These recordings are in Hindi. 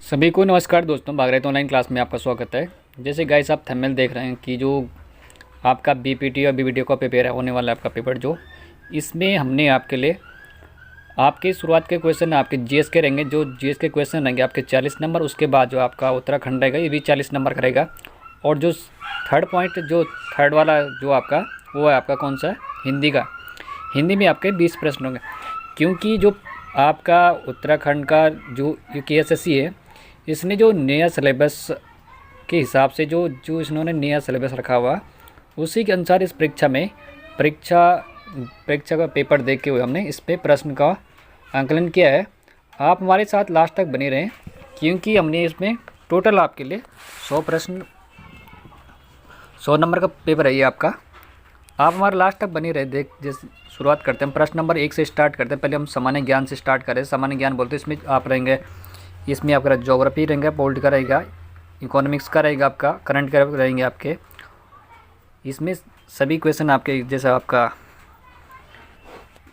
सभी को नमस्कार दोस्तों, भागरत ऑनलाइन क्लास में आपका स्वागत है। जैसे गाइस आप थंबनेल देख रहे हैं कि जो आपका बीपीटी और बीबीटी का पेपर है, होने वाला है आपका पेपर, जो इसमें हमने आपके लिए आपके शुरुआत के क्वेश्चन आपके जीएस के रहेंगे। जो जीएस के क्वेश्चन रहेंगे आपके 40 नंबर, उसके बाद जो आपका उत्तराखंड रहेगा ये भी 40 नंबर का रहेगा। और जो थर्ड पॉइंट, जो थर्ड वाला जो आपका वो है आपका कौन सा है, हिंदी का। हिंदी में आपके 20 प्रश्न होंगे, क्योंकि जो आपका उत्तराखंड का जो यूकेएसएससी है, इसने जो नया सिलेबस के हिसाब से जो जो इन्होंने नया सिलेबस रखा हुआ, उसी के अनुसार इस परीक्षा का पेपर देख के हुए हमने इस पे प्रश्न का आंकलन किया है। आप हमारे साथ लास्ट तक बने रहें, क्योंकि हमने इसमें टोटल आपके लिए 100 प्रश्न 100 नंबर का पेपर है ये आपका। आप हमारे लास्ट तक बने रहे। जैसे शुरुआत करते हैं, प्रश्न नंबर 1 से स्टार्ट करते हैं। पहले हम सामान्य ज्ञान से स्टार्ट करें। सामान्य ज्ञान बोलते हैं इसमें आप रहेंगे, इसमें आपका ज्योग्राफी रहेंगे, पॉलिटी का रहेगा, इकोनॉमिक्स का रहेगा, आपका करंट का रहेंगे आपके। इसमें सभी क्वेश्चन आपके जैसा आपका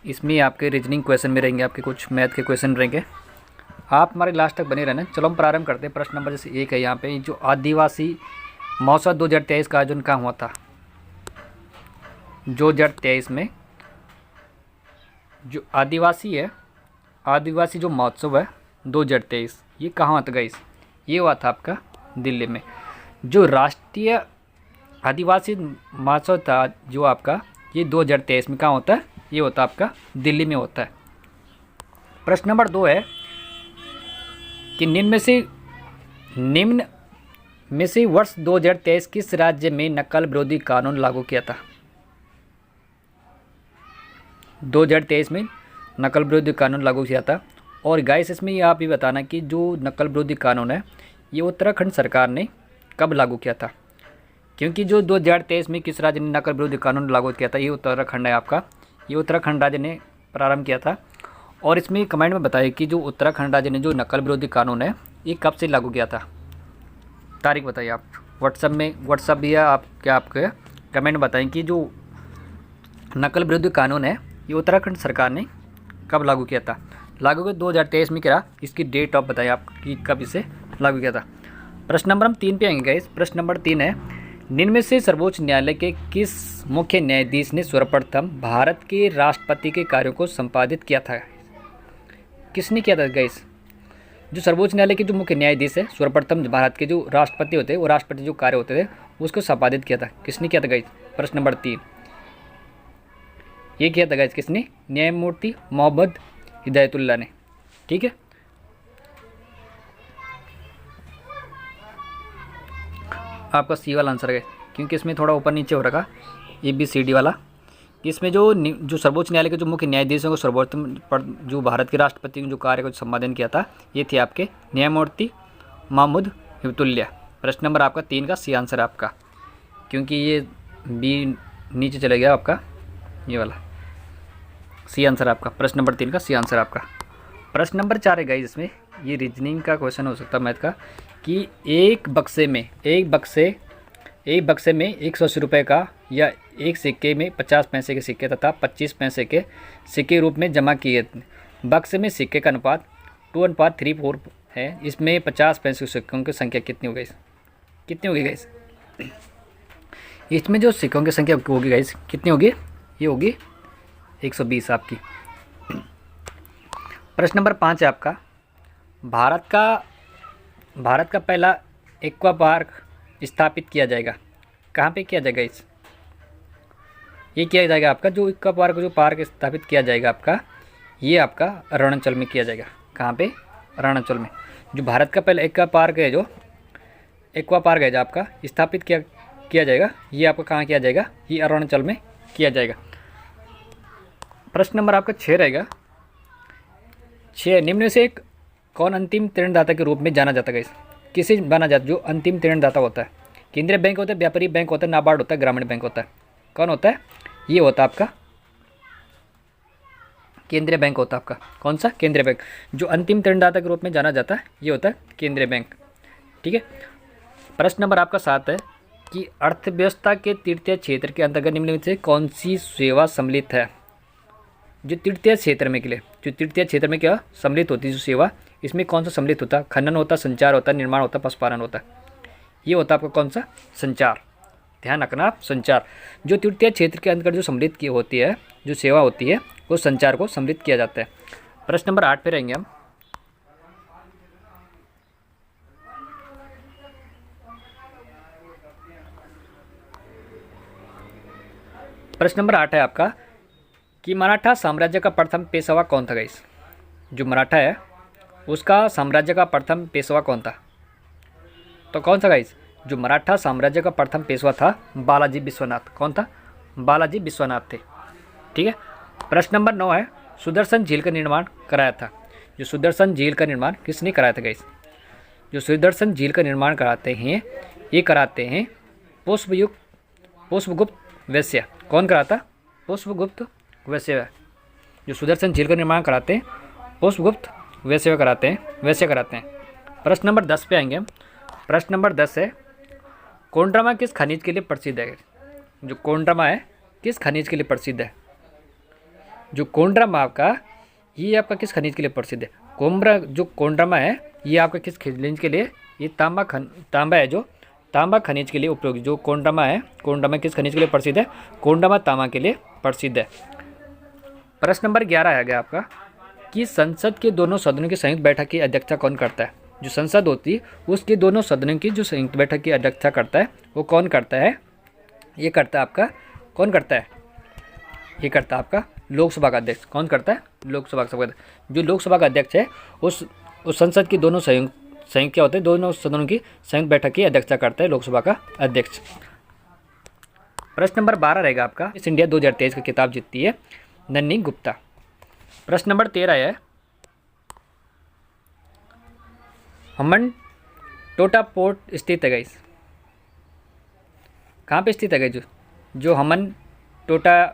इसमें आपके रीजनिंग क्वेश्चन में रहेंगे, आपके कुछ मैथ के क्वेश्चन रहेंगे। आप हमारे लास्ट तक बने रहना। चलो हम प्रारंभ करते हैं। प्रश्न नंबर जैसे 1 है यहाँ पे, जो आदिवासी महोत्सव 2023 का आयोजन कहाँ हुआ था। 2023 में जो आदिवासी है, आदिवासी जो महोत्सव है 2023, ये कहाँ हुआ था गाइस? ये हुआ था आपका दिल्ली में। जो राष्ट्रीय आदिवासी महोत्सव था जो आपका, ये 2023 में कहाँ होता है? ये होता है आपका दिल्ली में होता है। प्रश्न नंबर 2 है कि निम्न में से वर्ष 2023 किस राज्य में नकल विरोधी कानून लागू किया था? 2023 में नकल विरोधी कानून लागू किया था। और गाइस इसमें ये आप ही बताना कि जो नकल विरोधी कानून है ये उत्तराखंड सरकार ने कब लागू किया था, क्योंकि जो 2023 में किस राज्य ने नकल विरोधी कानून लागू किया था, ये उत्तराखंड है आपका। ये उत्तराखंड राज्य ने प्रारंभ किया था। और इसमें कमेंट में बताइए कि जो उत्तराखंड राज्य ने जो नकल विरोधी कानून है ये कब से लागू किया था, तारीख बताइए आप। व्हाट्सअप भी है आप, क्या आपके कमेंट बताएं कि जो नकल विरोधी कानून है ये उत्तराखंड सरकार ने कब लागू किया था। लागू किया 2023 में करा, इसकी डेट ऑफ बताइए आप कि कब इसे लागू किया था। प्रश्न नंबर हम 3 पे आएंगे गाइस। प्रश्न नंबर 3 है, निम्न में से सर्वोच्च न्यायालय के किस मुख्य न्यायाधीश ने सर्वप्रथम भारत के राष्ट्रपति के कार्यों को संपादित किया था? किसने किया था गाइस? जो सर्वोच्च न्यायालय के जो मुख्य न्यायाधीश है, सर्वप्रथम भारत के जो राष्ट्रपति होते हैं, वो राष्ट्रपति जो कार्य होते थे उसको संपादित किया था। किसने किया था गाइस? प्रश्न नंबर 3 ये किया था गाइस, किसने? न्यायमूर्ति मोहम्मद हिदायतुल्ला ने। ठीक है, आपका सी वाला आंसर है, क्योंकि इसमें थोड़ा ऊपर नीचे हो रखा ABCD वाला। इसमें जो सर्वोच्च न्यायालय के जो मुख्य न्यायाधीशों को सर्वोत्तम जो भारत के राष्ट्रपति ने जो कार्य को संपादन किया था, ये थे आपके न्यायमूर्ति मोहम्मद हिदायतुल्ला। प्रश्न नंबर आपका 3 का सी आंसर है आपका, क्योंकि ये बी नीचे चले गया आपका, ये वाला सी आंसर आपका। प्रश्न नंबर 3 का सी आंसर आपका। प्रश्न नंबर 4 है गाइस, इसमें ये रीजनिंग का क्वेश्चन हो सकता है मैथ का, कि एक बक्से में 180 रुपये का या एक सिक्के में 50 पैसे के सिक्के तथा 25 पैसे के सिक्के रूप में जमा किए। बक्से में सिक्के का अनुपात 2:34 है। इसमें 50 पैसे के सिक्कों की संख्या कितनी होगी? कितनी होगी गाइस? इसमें जो सिक्कों की संख्या होगी गाइस कितनी होगी? ये होगी 120 आपकी। प्रश्न नंबर 5 है आपका, भारत का पहला एक्वा पार्क स्थापित किया जाएगा। कहाँ पे किया जाएगा ये किया जाएगा आपका जो एक्वा पार्क स्थापित किया जाएगा आपका, ये आपका अरुणाचल में किया जाएगा। कहाँ पे? अरुणाचल में। जो भारत का पहला एक्वा पार्क है जो आपका स्थापित किया जाएगा, ये आपका कहाँ किया जाएगा? ये अरुणाचल में किया जाएगा। प्रश्न नंबर आपका 6 रहेगा। 6, निम्न में से एक कौन अंतिम ऋणदाता के रूप में जाना जाता है? किसे माना जाता है जो अंतिम ऋणदाता होता है? केंद्रीय बैंक होता है, व्यापारी बैंक होता है, नाबार्ड होता है, ग्रामीण बैंक होता है? कौन होता है? ये होता है आपका केंद्रीय बैंक होता है आपका। कौन सा? केंद्रीय बैंक। जो अंतिम ऋणदाता के रूप में जाना जाता है ये होता है केंद्रीय बैंक। ठीक है। प्रश्न नंबर आपका 7 है कि अर्थव्यवस्था के तृतीय क्षेत्र के अंतर्गत निम्न में से कौन सी सेवा सम्मिलित है? जो तृतीय क्षेत्र में क्या सम्मिलित होती है जो सेवा, इसमें कौन सा सम्मिलित होता है? खनन होता, संचार होता, निर्माण होता, पशुपालन होता। ये होता आपका कौन सा? संचार। ध्यान रखना आप, संचार। जो तृतीय क्षेत्र के अंतर्गत जो सम्मिलित की होती है, जो सेवा होती है, वो संचार को सम्मिलित किया जाता है। प्रश्न नंबर 8 पे रहेंगे हम। प्रश्न नंबर 8 है आपका कि मराठा साम्राज्य का प्रथम पेशवा कौन था गाइस? जो मराठा है उसका साम्राज्य का प्रथम पेशवा कौन था? तो कौन सा गाइस? जो मराठा साम्राज्य का प्रथम पेशवा था बालाजी विश्वनाथ। कौन था? बालाजी विश्वनाथ थे। ठीक है। प्रश्न नंबर 9 है, सुदर्शन झील का निर्माण कराया था। जो सुदर्शन झील का निर्माण किसने कराया था गाइस? जो सुदर्शन झील का निर्माण कराते हैं, ये कराते हैं पुष्पगुप्त वैश्य। कौन कराता? पुष्पगुप्त वैश्य। जो सुदर्शन झील का निर्माण कराते हैं पुष्पगुप्त वैश्य कराते हैं। प्रश्न नंबर 10 पे आएंगे हम। प्रश्न नंबर 10 है, कोंड्रमा किस खनिज के लिए प्रसिद्ध है? जो कोंड्रमा है किस खनिज के लिए प्रसिद्ध है? जो कोंड्रमा आपका, ये आपका किस खनिज के लिए प्रसिद्ध है? जो कोंड्रमा है ये आपका किस खनिज के लिए? ये तांबा है, जो तांबा खनिज के लिए उपयोगी। जो कोंड्रमा है, कोंड्रमा किस खनिज के लिए प्रसिद्ध है? कोंड्रमा तांबा के लिए प्रसिद्ध है। प्रश्न नंबर 11 आ गया आपका कि संसद के दोनों सदनों की संयुक्त बैठक की अध्यक्षता कौन करता है? जो संसद होती है उसके दोनों सदनों की जो संयुक्त बैठक की अध्यक्षता करता है वो कौन करता है? ये करता है आपका, कौन करता है? ये करता है आपका लोकसभा का अध्यक्ष। कौन करता है? लोकसभा का अध्यक्ष। जो लोकसभा का अध्यक्ष है उस संसद की दोनों संयुक्त क्या होते हैं? दोनों सदनों की संयुक्त बैठक की अध्यक्षता करता है लोकसभा का अध्यक्ष। प्रश्न नंबर 12 रहेगा आपका, इस इंडिया 2023 का किताब जीतती है नन्ही गुप्ता। प्रश्न नंबर 13 है, हमन टोटा पोर्ट स्थित है गाइस। कहाँ पे स्थित है गाइस? जो हमन टोटा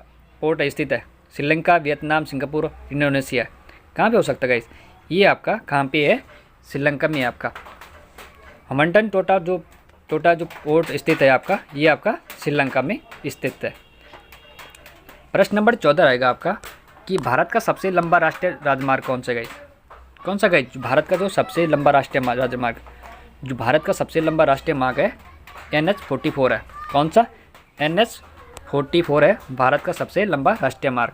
पोर्ट स्थित है, श्रीलंका, वियतनाम, सिंगापुर, इंडोनेशिया। कहाँ पे हो सकता है गाइस? ये आपका कहाँ पे है? श्रीलंका में आपका हमंटन टोटा जो पोर्ट स्थित है आपका, ये आपका श्रीलंका में स्थित है। प्रश्न नंबर 14 रहेगा आपका कि भारत का सबसे लंबा राष्ट्रीय राजमार्ग कौन सा गाइस? कौन सा गाइस? भारत का जो सबसे लंबा राष्ट्रीय राजमार्ग, जो भारत का सबसे लंबा राष्ट्रीय मार्ग है NH-44 है। कौन सा? NH-44 है भारत का सबसे लंबा राष्ट्रीय मार्ग।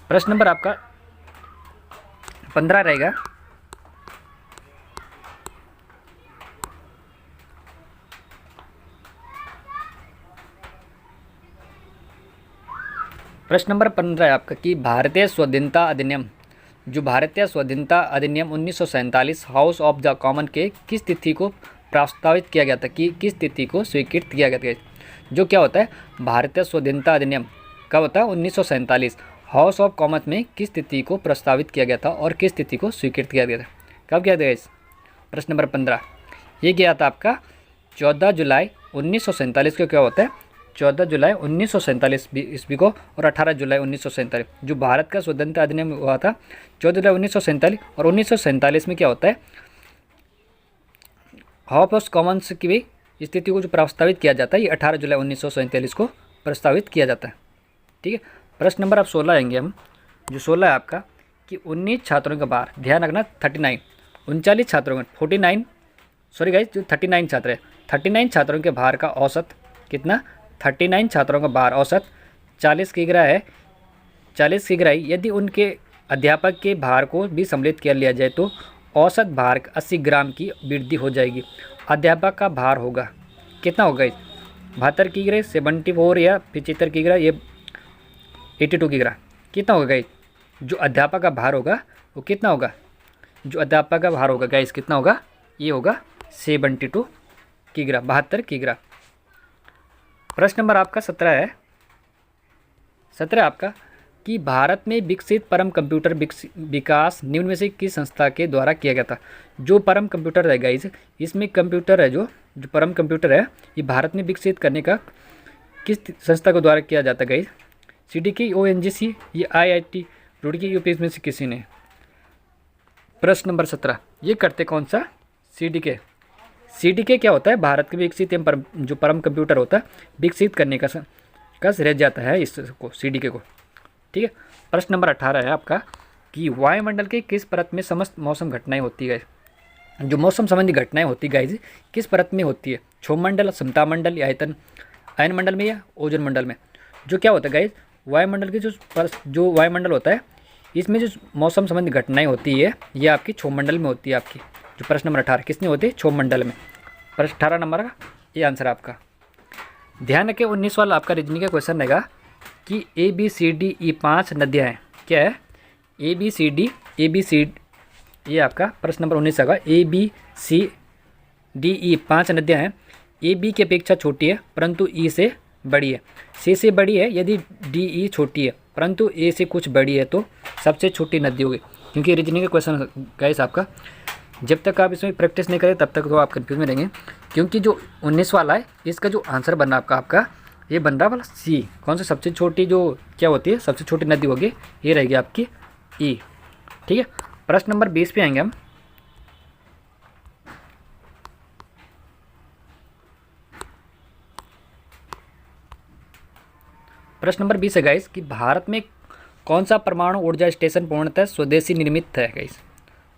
प्रश्न नंबर आपका 15 रहेगा। प्रश्न नंबर 15 है आपका कि भारतीय स्वाधीनता अधिनियम, जो भारतीय स्वाधीनता अधिनियम 1947 हाउस ऑफ द कॉमन के किस तिथि को प्रस्तावित किया गया था? कि किस तिथि को स्वीकृत किया गया था? जो क्या होता है भारतीय स्वाधीनता अधिनियम कब होता है? 1947। हाउस ऑफ कॉमन में किस तिथि को प्रस्तावित किया गया था और किस तिथि को स्वीकृत किया गया था? कब किया गया? प्रश्न नंबर 15 ये किया था आपका 14 जुलाई 1947 को। क्या होता है? 14 जुलाई 1947 ईस्वी को और 18 जुलाई 1947। जो भारत का स्वतंत्रता अधिनियम हुआ था 14 जुलाई 1947, और 1947 में क्या होता है? हाउस ऑफ कॉमन्स की भी स्थिति को जो प्रस्तावित किया जाता है ये 18 जुलाई 1947 को प्रस्तावित किया जाता है। ठीक है। प्रश्न नंबर आप 16 आएंगे हम। जो 16 है आपका कि 19 छात्रों का भार, ध्यान रखना 39, 39 छात्रों का 49, सॉरी गाइस, जो 39 छात्र है, 39 छात्रों के भार का औसत कितना? 39 छात्रों का भार औसत 40 किग्रा है। 40 किग्रा। यदि उनके अध्यापक के भार को भी सम्मिलित कर लिया जाए तो औसत भार 80 ग्राम की वृद्धि हो जाएगी। अध्यापक का भार होगा कितना होगा? 72 किग्रा, 74 या 75 किग्रा, ये 82 किग्रा। कितना होगा गाइस? जो अध्यापक का भार होगा वो कितना होगा? जो अध्यापक का भार होगा गाइस कितना होगा? ये होगा 72 किग्रा, 72 किग्रा। प्रश्न नंबर आपका 17 है। 17 आपका कि भारत में विकसित परम कंप्यूटर विकास निम्न में से किस संस्था के द्वारा किया गया था? जो परम कंप्यूटर है गाइस, इसमें कंप्यूटर है, जो परम कंप्यूटर है ये भारत में विकसित करने का किस संस्था के द्वारा किया जाता है गाइस? CDK, ONGC, ये IIT रुड़की, यूपी में से किसी ने। प्रश्न नंबर 17 ये करते कौन सा? CDK क्या होता है? भारत के विकसित जो परम कंप्यूटर होता है विकसित करने का रह जाता है इसको, CDK को। ठीक है। प्रश्न नंबर 18 है आपका कि वायुमंडल के किस परत में समस्त मौसम घटनाएं होती है। जो मौसम संबंधी घटनाएं होती गाइज किस परत में होती है, क्षोभ मंडल, समता मंडल या आयन मंडल में या ओजोन मंडल में। जो क्या होता है गाइज, वायुमंडल की जो वायुमंडल होता है इसमें जो मौसम संबंधी घटनाएं होती है ये आपकी क्षोभ मंडल में होती है। आपकी जो प्रश्न नंबर 18 किसने होती है, क्षोभ मंडल में। प्रश्न 18 नंबर का ये आंसर आपका। ध्यान रखें 19 वाला आपका रीजनिंग का क्वेश्चन रहेगा कि ABCDE 5 नदियाँ हैं। क्या है, ABCD ये आपका प्रश्न नंबर 19 होगा। ABCDE 5 नदियाँ हैं। AB की अपेक्षा छोटी है परंतु E से बड़ी है, C से बड़ी है यदि DE छोटी है परंतु A से कुछ बड़ी है तो सबसे छोटी नदी होगी। क्योंकि रीजनिंग का क्वेश्चन गाइस आपका जब तक आप इसमें प्रैक्टिस नहीं करें तब तक तो आप कंफ्यूज में रहेंगे। क्योंकि जो 19 वाला है इसका जो आंसर बन रहा आपका ये बन रहा वाला C। कौन सा सबसे छोटी जो क्या होती है, सबसे छोटी नदी होगी ये रहेगी आपकी E। ठीक है, प्रश्न नंबर 20 पे आएंगे हम। प्रश्न नंबर 20 है गाइस कि भारत में कौन सा परमाणु ऊर्जा स्टेशन पूर्णतः स्वदेशी निर्मित है गाइस।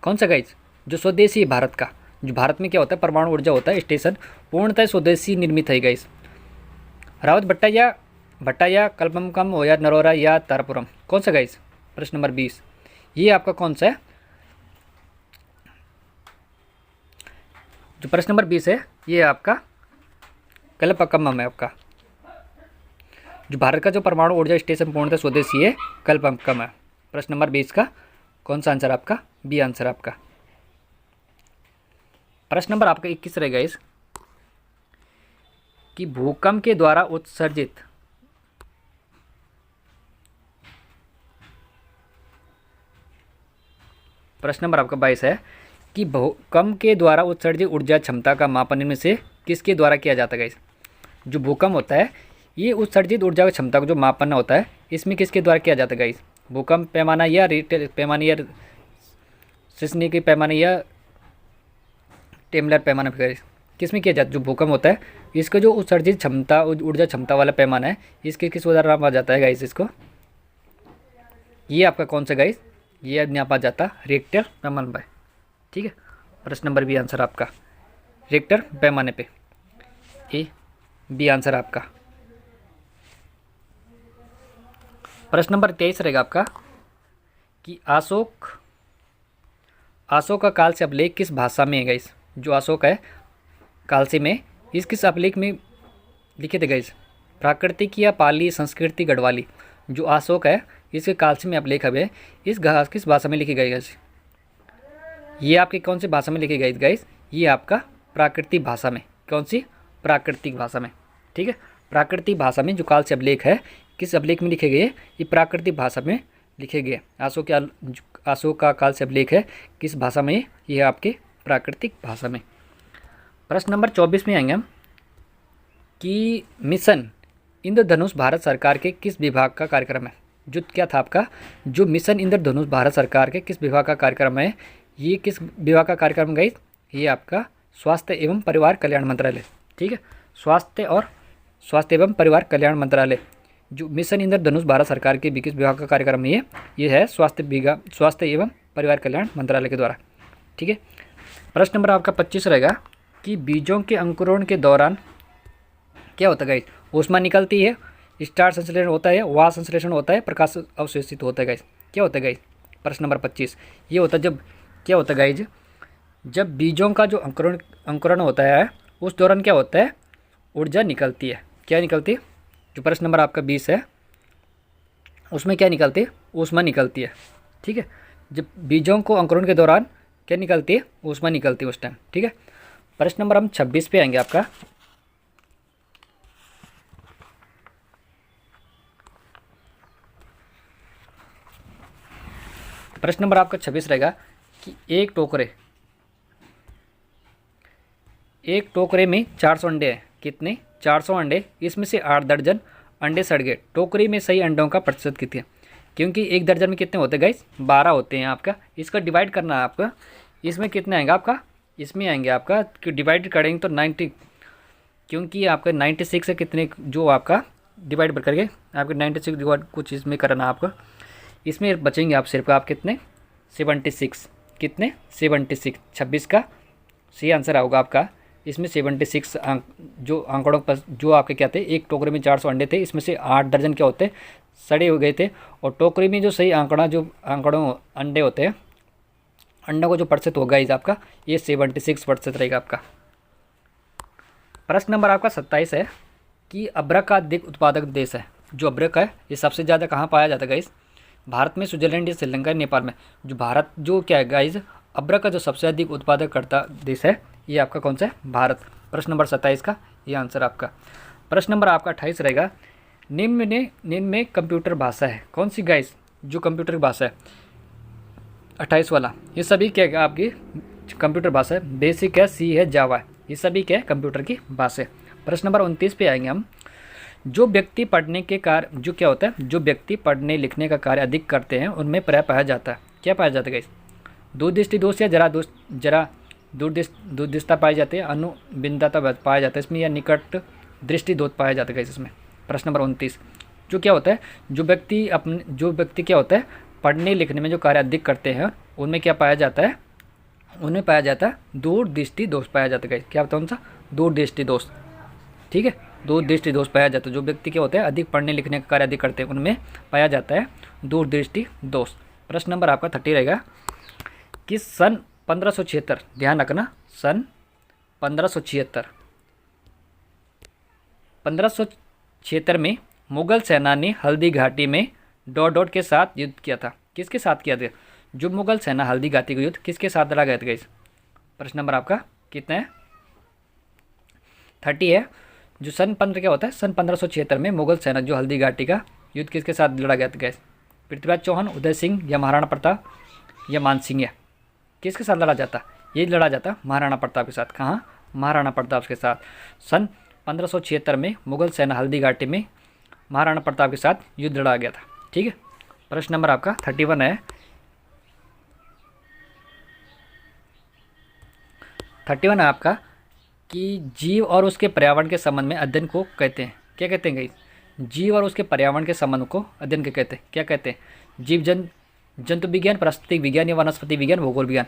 कौन सा गाइस, जो स्वदेशी है भारत का, जो भारत में क्या होता है परमाणु ऊर्जा होता है स्टेशन पूर्णतः स्वदेशी निर्मित है गाइस। रावत भट्टा या कलपमकम हो या नरोरा या तारापुरम, कौन सा गाइस। प्रश्न नंबर 20 ये आपका कौन सा है, जो प्रश्न नंबर 20 है ये आपका कलपक्कम है। आपका जो भारत का जो परमाणु ऊर्जा स्टेशन पूर्णतः स्वदेशी है कलपक्कम है। प्रश्न नंबर 20 का कौन सा आंसर आपका, बी आंसर आपका। प्रश्न नंबर आपका 21 रहेगा इस कि भूकंप के द्वारा उत्सर्जित प्रश्न नंबर आपका 22 है कि भूकंप के द्वारा उत्सर्जित ऊर्जा क्षमता का मापन इनमें से किसके द्वारा किया जाता है। जो भूकंप होता है ये उत्सर्जित ऊर्जा की क्षमता का जो मापन होता है इसमें किसके द्वारा किया जाता है। भूकंप पैमाना या रिक्टर पैमाने या सिस्मिक पैमाने या टेम्पलर पैमाना किसमें किया जाता है। जो भूकंप होता है इसका जो उत्सर्जित क्षमता ऊर्जा क्षमता वाला पैमाना है इसके किस द्वारा नापा जाता है गाइस। इसको ये आपका कौन सा गाइस, ये नापा जाता है रिक्टर पैमाने पर। ठीक है, प्रश्न नंबर बी आंसर आपका रिक्टर पैमाने पे, ए बी आंसर आपका। प्रश्न नंबर 23 रहेगा आपका कि अशोक का काल से अभिलेख किस भाषा में है गाइस। जो अशोक है कालसी में इस किस अभिलेख में लिखे थे गाइस, प्राकृतिक या पाली संस्कृति गढ़वाली। जो अशोक है इसके कालसी में अभिलेख है इस किस भाषा में लिखी गई गाइस। ये आपकी कौन सी भाषा में लिखी गई गाइस, ये आपका प्राकृतिक भाषा में। कौन सी, प्राकृतिक भाषा में। ठीक है, प्राकृतिक भाषा में जो काल से अभिलेख है किस अभिलेख में लिखे गए, ये प्राकृतिक भाषा में लिखे गए। अशोक का काल से अभिलेख है किस भाषा में, ये आपके प्राकृतिक भाषा में। प्रश्न नंबर 24 में आएंगे हम कि मिशन इंद्रधनुष भारत सरकार के किस विभाग का कार्यक्रम है। जो क्या था आपका, जो मिशन इंद्रधनुष भारत सरकार के किस विभाग का कार्यक्रम है, ये किस विभाग का कार्यक्रम गई, ये आपका स्वास्थ्य एवं परिवार कल्याण मंत्रालय। ठीक है, स्वास्थ्य एवं परिवार कल्याण मंत्रालय। जो मिशन इंद्रधनुष भारत सरकार के किस विभाग का कार्यक्रम है, ये है स्वास्थ्य एवं परिवार कल्याण मंत्रालय के द्वारा। ठीक है, प्रश्न नंबर आपका 25 रहेगा कि बीजों के अंकुरण के दौरान क्या होता है गाइस, ऊष्मा निकलती है, स्टार संश्लेषण होता है, वाष्प संश्लेषण होता है, प्रकाश अवशोषित होता है गाइस। क्या होता है गाइस, प्रश्न नंबर 25 ये होता है जब क्या होता है गाइज, जब बीजों का जो अंकुरण होता है उस दौरान क्या होता है, ऊर्जा निकलती है। क्या निकलती है, जो प्रश्न नंबर आपका 20 है उसमें क्या निकलती है, ऊष्मा निकलती है। ठीक है, जब बीजों को अंकुरण के दौरान क्या निकलती है, ऊष्मा निकलती है उस टाइम। ठीक है, प्रश्न नंबर हम 26 पे आएंगे आपका। प्रश्न नंबर आपका 26 रहेगा कि एक टोकरे में 400 अंडे हैं। कितने, 400 अंडे, इसमें से 8 दर्जन अंडे सड़ गए। टोकरी में सही अंडों का प्रतिशत कितने, क्योंकि एक दर्जन में कितने होते हैं गाइस, 12 होते हैं आपका। इसका डिवाइड करना है आपका, इसमें कितने आएंगे आपका, इसमें आएंगे आपका कि डिवाइड करेंगे तो 90, क्योंकि आपका 96 है कितने जो आपका डिवाइड करके आपके 96 डिवाइड कुछ इसमें करना आपका, इसमें बचेंगे आप सिर्फ आप कितने 76, कितने 76, 26 का सही आंसर होगा आपका। इसमें 76 जो आंकड़ों पर जो आपके क्या थे, एक टोकरी में 400 अंडे थे, इसमें से 8 दर्जन क्या होते सड़े हो गए थे। और टोकरी में जो सही आंकड़ा जो आंकड़ों अंडे होते हैं, अंडों का जो प्रतिशत होगा इस आपका ये 76% रहेगा आपका। प्रश्न नंबर आपका 27 है कि अदरक का अधिक उत्पादक देश है। जो अदरक है ये सबसे ज़्यादा कहाँ पाया जाता है गाइस? भारत में, स्विट्जरलैंड या श्रीलंका, नेपाल में। जो भारत जो क्या है गाइस, अदरक का जो सबसे अधिक उत्पादक करता देश है ये आपका कौन सा है? भारत। प्रश्न नंबर 27 का ये आंसर आपका। प्रश्न नंबर आपका 28 रहेगा, निम्न में कंप्यूटर भाषा है कौन सी गाइस? जो कंप्यूटर की भाषा है 28 वाला, ये सभी क्या है आपकी कंप्यूटर भाषा है? बेसिक है, सी है, जावा है, ये सभी क्या है कंप्यूटर की भाषा है। प्रश्न नंबर 29 पे आएंगे हम। जो व्यक्ति पढ़ने के कार्य जो क्या होता है, जो व्यक्ति पढ़ने लिखने का कार्य अधिक करते हैं उनमें प्राय पाया जाता है, क्या पाया जाता है गाइस? दूरदृष्टि दोष या जरा दूरदृष्टता पाई जाती है, अनुबिंदता पाया जाता है इसमें, या निकट दृष्टि दोष पाया जाता है गाइस इसमें। प्रश्न नंबर 29 जो क्या होता है, जो व्यक्ति क्या होता है पढ़ने लिखने में जो कार्य अधिक करते हैं उनमें क्या पाया जाता है? उनमें पाया जाता है दूरदृष्टि दोष पाया जाता है गाइस। क्या होता है उनका? दूरदृष्टि दोष। ठीक है, दूरदृष्टि दोष पाया जाता है। जो व्यक्ति क्या होते हैं अधिक पढ़ने लिखने का कार्य अधिक करते हैं उनमें पाया जाता है दूरदृष्टि दोष। प्रश्न नंबर आपका 30 रहेगा कि सन 1576, ध्यान रखना, सन 1576 में मुगल सेना ने हल्दी घाटी में डॉट के साथ युद्ध किया था। किसके साथ किया था? जो मुगल सेना हल्दी घाटी का युद्ध किसके साथ लड़ा गया था गाइस? प्रश्न नंबर आपका कितना है? 30 है। जो सन 15 क्या होता है, सन 1576 में मुगल सेना जो हल्दी घाटी का युद्ध किसके साथ लड़ा गया था गाइस? पृथ्वीराज चौहान, उदय सिंह या महाराणा प्रताप या मान सिंह? किसके साथ लड़ा जाता? ये लड़ा जाता महाराणा प्रताप के साथ। कहाँ? महाराणा प्रताप के साथ। सन 1576 में मुगल सेना हल्दी घाटी में महाराणा प्रताप के साथ युद्ध लड़ा गया था। ठीक है, प्रश्न नंबर आपका 31 है। 31 है आपका कि जीव और उसके पर्यावरण के संबंध में अध्ययन को कहते हैं, क्या कहते हैं गाइस? जीव और उसके पर्यावरण के संबंध को अध्ययन के कहते हैं, क्या कहते हैं? जीव जंतु विज्ञान, पारिस्थितिक विज्ञान या वनस्पति विज्ञान, भूगोल विज्ञान,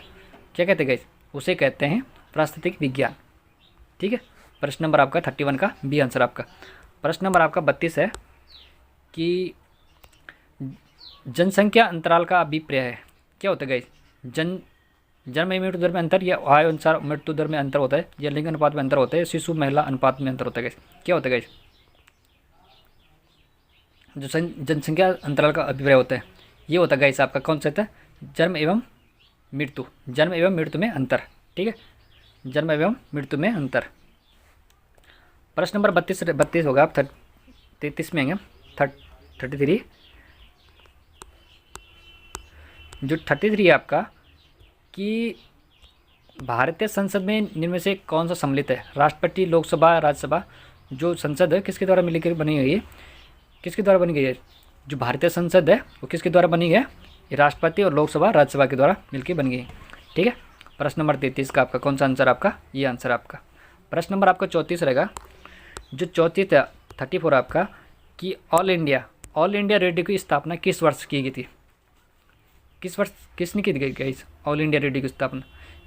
क्या कहते हैं गाइस? उसे कहते हैं पारिस्थितिक विज्ञान। ठीक है, प्रश्न नंबर आपका 31 का बी आंसर आपका। प्रश्न नंबर आपका 32 है कि जनसंख्या अंतराल का अभिप्राय है, क्या होता है गाइस? जन्म एवं मृत्यु दर में अंतर, या आयु अनुसार मृत्यु दर में अंतर होता है, या लिंग अनुपात में अंतर होता है, शिशु महिला अनुपात में अंतर होता है गाइस? क्या होता है गाइस? जो जनसंख्या अंतराल का अभिप्राय होता है ये होता है गाइस आपका कौन सा है? जन्म एवं मृत्यु में अंतर। ठीक है, जन्म एवं मृत्यु में अंतर। प्रश्न नंबर 32 होगा। आप 33 में आएंगे 33। जो 33 है आपका कि भारतीय संसद में निम्न में से कौन सा सम्मिलित है? राष्ट्रपति, लोकसभा, राज्यसभा। जो संसद है किसके द्वारा मिलकर बनी हुई है? किसके द्वारा बनी गई है? जो भारतीय संसद है वो किसके द्वारा बनी है? ये राष्ट्रपति और लोकसभा, राज्यसभा के द्वारा मिलकर बन गई है। ठीक है, प्रश्न नंबर 33 का आपका कौन सा आंसर? आपका ये आंसर आपका। प्रश्न नंबर आपका 34 रहेगा। जो 34 34 आपका कि ऑल इंडिया रेडियो की स्थापना किस वर्ष की गई थी? किस वर्ष किसने की गई ऑल इंडिया रेडियो की स्थापना?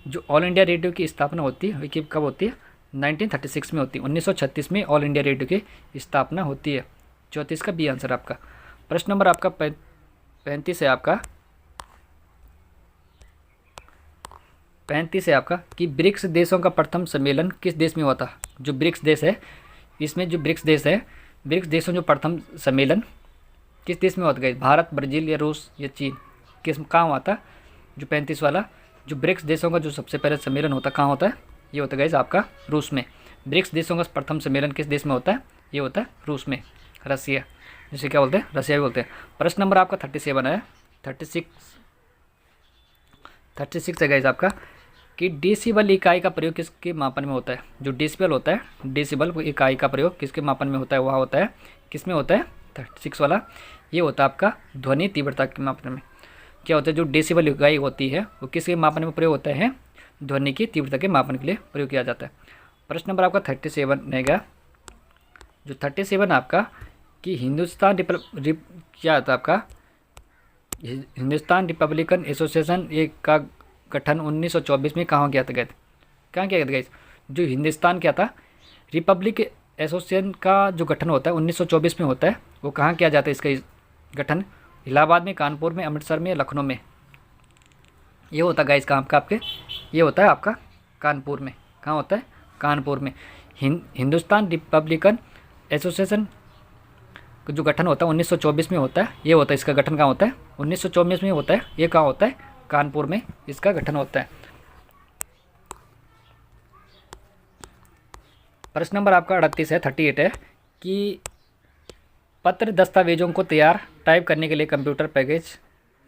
जो ऑल इंडिया रेडियो की स्थापना होती है वो कब होती है? 1936 में होती है। 1936 में ऑल इंडिया रेडियो की स्थापना होती है। 34 का बी आंसर आपका। प्रश्न नंबर आपका 35 है आपका। 35 है आपका कि ब्रिक्स देशों का प्रथम सम्मेलन किस देश में हुआ था? जो ब्रिक्स देश है इसमें जो ब्रिक्स देश है, ब्रिक्स देशों जो प्रथम सम्मेलन किस देश में होता है? भारत, ब्राज़ील या रूस या चीन? किस कहाँ हुआ था? जो 35 वाला जो ब्रिक्स देशों का जो सबसे पहले सम्मेलन होता है कहाँ होता है? ये होता है आपका रूस में। ब्रिक्स देशों का प्रथम सम्मेलन किस देश में होता है? ये होता है रूस में, रसिया, जिसे क्या बोलते हैं? रसिया भी बोलते हैं। प्रश्न नंबर आपका 37 है। 36 है गाइस आपका कि डेसिबल इकाई का प्रयोग किसके मापन में होता है? जो डेसिबल होता है, डेसिबल इकाई का प्रयोग किसके मापन में होता है? वह होता है किस में होता है? 36 वाला ये होता है आपका ध्वनि तीव्रता के मापन में। क्या होता है? जो डेसिबल इकाई होती है वो किसके मापन में प्रयोग होता है? ध्वनि की तीव्रता के मापन के लिए प्रयोग किया जाता है। प्रश्न नंबर आपका 37 रहेगा। जो 37 आपका कि हिंदुस्तान क्या होता है आपका? हिंदुस्तान रिपब्लिकन एसोसिएशन ये का गठन 1924 में कहाँ किया था गया, कहाँ किया गया? जो हिंदुस्तान क्या था रिपब्लिक एसोसिएशन का जो गठन होता है 1924 में होता है, वो कहाँ किया जाता है इसका गठन? इलाहाबाद में, कानपुर में, अमृतसर में, लखनऊ में। ये होता है गाइस कहाँ का आपके, ये होता है आपका कानपुर में। कहाँ होता है? कानपुर में। हिंदुस्तान रिपब्लिकन एसोसिएशन का जो गठन होता है 1924 में होता है। ये होता है इसका गठन कहाँ होता है? 1924 में होता है। ये कहाँ होता है? कानपुर में इसका गठन होता है। प्रश्न नंबर आपका 38 है, 38 है कि पत्र दस्तावेजों को तैयार टाइप करने के लिए कंप्यूटर पैकेज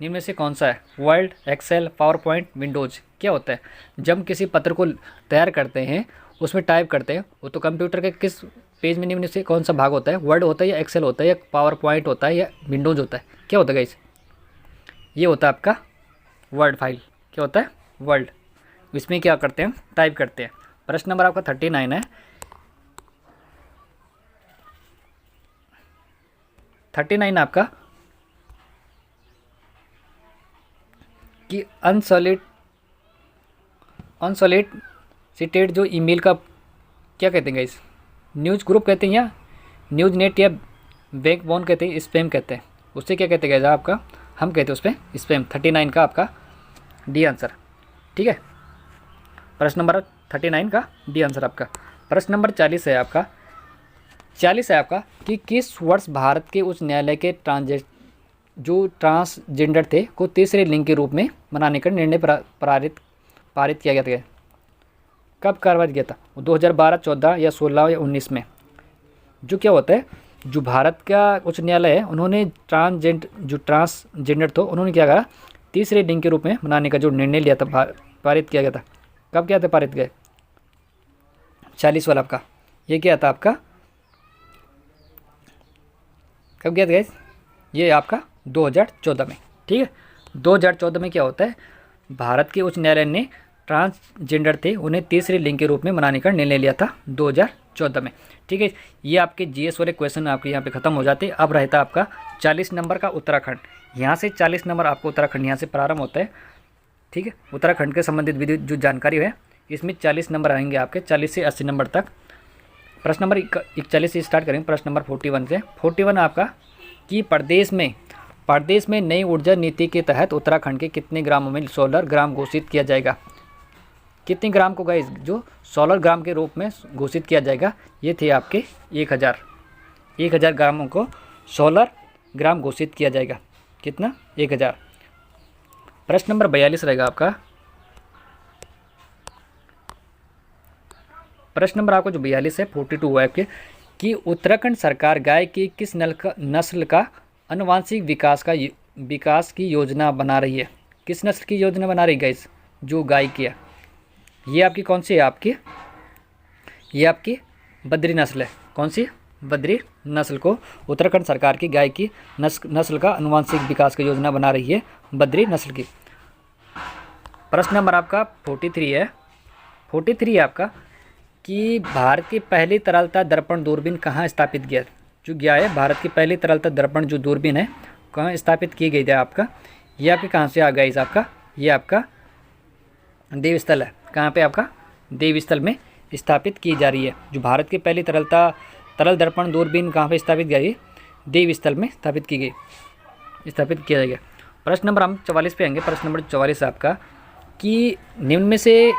निम्न में से कौन सा है? Word, Excel, PowerPoint, Windows. क्या होता है जब हम किसी पत्र को तैयार करते हैं, उसमें टाइप करते हैं, वो तो कंप्यूटर के किस पेज में निम्न से कौन सा भाग होता है? वर्ड होता है या एक्सेल होता है या पावर पॉइंट होता है या विंडोज़ होता है? क्या होता है गाइस? ये होता है आपका वर्ड फाइल। क्या होता है? वर्ड। इसमें क्या करते हैं? टाइप करते हैं। प्रश्न नंबर आपका 39 है, 39 आपका कि अनसॉलिसिटेड जो ईमेल का क्या कहते हैं गाइस? न्यूज़ ग्रुप कहते हैं या न्यूज़ नेट या बैकबोन कहते हैं, स्पैम कहते हैं। उससे क्या कहते हैं गाइस आपका? हम कहते हैं उस पर स्पैम। 39 का आपका डी आंसर। ठीक है, प्रश्न नंबर 39 का डी आंसर आपका। प्रश्न नंबर 40 है आपका, 40 है आपका कि किस वर्ष भारत के उच्च न्यायालय के ट्रांसजेंडर थे को तीसरे लिंग के रूप में मनाने का निर्णय पारित किया गया था? कब कार्रवाई किया था? 2012, 14 या 16 या 19 में। जो क्या होता है, जो भारत का उच्च न्यायालय है उन्होंने ट्रांसजेंडर तो उन्होंने क्या कहा? तीसरे लिंग के रूप में मनाने का जो निर्णय लिया था, पारित किया गया था। कब किया था पारित गए? 40 वाला आपका ये क्या था आपका? कब किया था गाइस? ये आपका 2014 में। ठीक है, 2014 में क्या होता है, भारत के उच्च न्यायालय ने ट्रांसजेंडर थे उन्हें तीसरे लिंग के रूप में मनाने का निर्णय लिया था 2014 में। ठीक है, ये आपके जीएस वाले क्वेश्चन आपके यहाँ पे ख़त्म हो जाते। अब रहता आपका 40 नंबर का उत्तराखंड। यहाँ से 40 नंबर आपको उत्तराखंड यहाँ से प्रारंभ होता है। ठीक है, उत्तराखंड के संबंधित विधि जो जानकारी है इसमें 40 नंबर आएंगे आपके, 40 से 80 नंबर तक। प्रश्न नंबर 41 से स्टार्ट करेंगे। प्रश्न नंबर 41 से 41 आपका कि प्रदेश में नई ऊर्जा नीति के तहत उत्तराखंड के कितने ग्रामों में सोलर ग्राम घोषित किया जाएगा? कितने ग्राम को गाइस जो सोलर ग्राम के रूप में घोषित किया जाएगा? ये थे आपके 1000 ग्रामों को सोलर ग्राम घोषित किया जाएगा। कितना? 1000। प्रश्न नंबर 42 रहेगा आपका। प्रश्न नंबर आपको जो 42 है 42 है आपके कि उत्तराखंड सरकार गाय की किस नस्ल का आनुवांशिक विकास की योजना बना रही है? किस नस्ल की योजना बना रही है गाइस? जो गाय की है ये आपकी कौन सी है? ये आपकी बद्री नस्ल है। कौन सी? बद्री नस्ल को उत्तराखंड सरकार की गाय की नस्ल का आनुवांशिक विकास की योजना बना रही है, बद्री नस्ल की। प्रश्न नंबर आपका 43 है। 43 है आपका कि भारत की पहली तरलता दर्पण दूरबीन कहाँ स्थापित किया जो गया है? भारत की पहली तरलता दर्पण जो दूरबीन है कहाँ स्थापित की गई है आपका? ये आपके कहाँ से आ गया इस आपका? ये आपका देवस्थल है। कहाँ पे आपका? देवस्थल में स्थापित की जा रही है। जो भारत की पहली तरल दर्पण दूरबीन कहाँ पे स्थापित की गई? देवस्थल में स्थापित किया जाएगा। प्रश्न नंबर हम 44 पे आएंगे। प्रश्न नंबर 44 आपका कि निम्न में से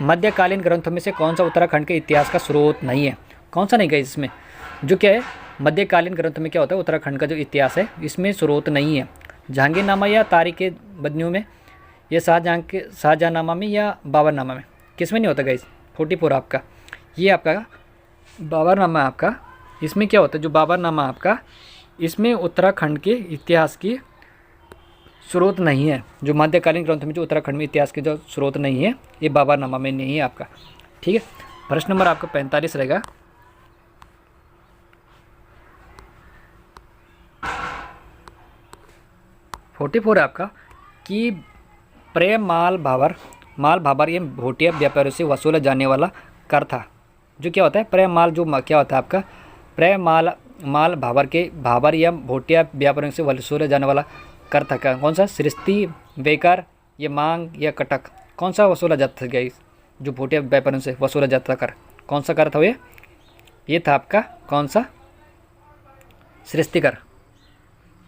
मध्यकालीन ग्रंथों में से कौन सा उत्तराखंड के इतिहास का स्रोत नहीं है? कौन सा नहीं गया इसमें? जो क्या है मध्यकालीन ग्रंथ में क्या होता है? उत्तराखंड का जो इतिहास है इसमें स्रोत नहीं है। जहांगीरनामा या तारीख़ बदनियों में, या शाहजहाँनामा में या बाबरनामा में, किस में नहीं होता गाइस? 44 आपका ये आपका बाबरनामा आपका। इसमें क्या होता है? जो बाबरनामा आपका इसमें उत्तराखंड के इतिहास की स्रोत नहीं है। जो मध्यकालीन ग्रंथ में जो उत्तराखंड में इतिहास के जो स्रोत नहीं है ये बाबरनामा में नहीं है आपका। ठीक है, प्रश्न नंबर आपका 45 रहेगा। है आपका कि प्रेम माल भाबर ये भोटिया व्यापारियों से वसूला जाने वाला कर था। जो क्या होता है? प्रेम माल जो क्या होता है आपका? प्रेम माल भाबर या भोटिया व्यापारियों से वसूला जाने वाला कर था क्या, कौन सा, सृष्टि, बेकर, ये मांग या कटक, कौन सा वसूला जाता था गाइस, जो भूटिया व्यापारियों से वसूला जाता था कर, कौन सा कर था ये था आपका कौन सा, सृष्टि कर।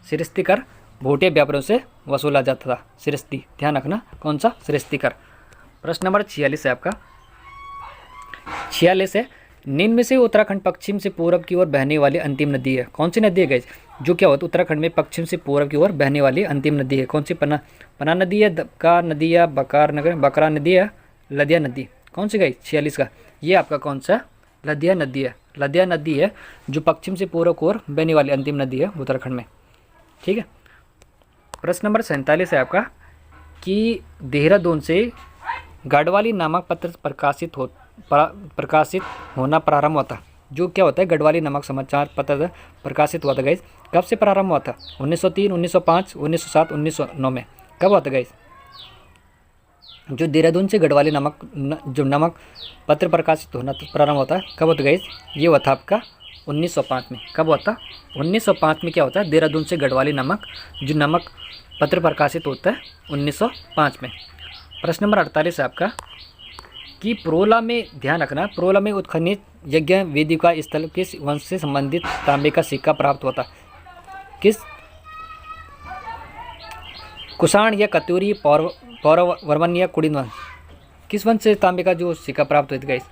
सृष्टि कर भूटिया व्यापारियों से वसूला जाता था, सृष्टि, ध्यान रखना कौन सा, सृष्टि कर। प्रश्न नंबर 46 है आपका, 46 है, निम्न में से उत्तराखंड पश्चिम से पूर्व की ओर बहने वाली अंतिम नदी है, कौन सी नदी है गाइस, जो क्या होता है उत्तराखंड में पश्चिम से पूर्व की ओर बहने वाली अंतिम नदी है, कौन सी, पना नदी है, दबका नदी है, बकरा नदी है, लदिया नदी, कौन सी गाइस 46 का, ये आपका कौन सा, लदिया नदी है। लदिया नदी है जो पश्चिम से पूर्व की ओर बहने वाली अंतिम नदी है उत्तराखंड में, ठीक है। प्रश्न नंबर 47 है आपका कि देहरादून से गढ़वाली नामक पत्र प्रकाशित होना प्रारंभ हुआ था, जो क्या होता है गढ़वाली नामक समाचार पत्र प्रकाशित हुआ था गाइस, कब से प्रारंभ हुआ था, 1903, 1905, 1907, 1909 में, कब हुआ था गाइस, जो देहरादून से गढ़वाली नामक पत्र प्रकाशित होना प्रारंभ होता है, कब होता है गाइस, ये हुआ था आपका 1905 में, कब हुआ था, 1905 में क्या होता है, देहरादून से गढ़वाली नामक पत्र प्रकाशित होता है 1905 में। प्रश्न नंबर 48 है आपका कि प्रोला में, ध्यान रखना, प्रोला में उत्खनित यज्ञ वेदिका स्थल किस वंश से संबंधित तांबे का सिक्का प्राप्त होता, किस, कुषाण या कत्यूरी, पौरव वर्मन या कुड़िन वंश, किस वंश से तांबे का जो सिक्का प्राप्त हुए थे गाइस,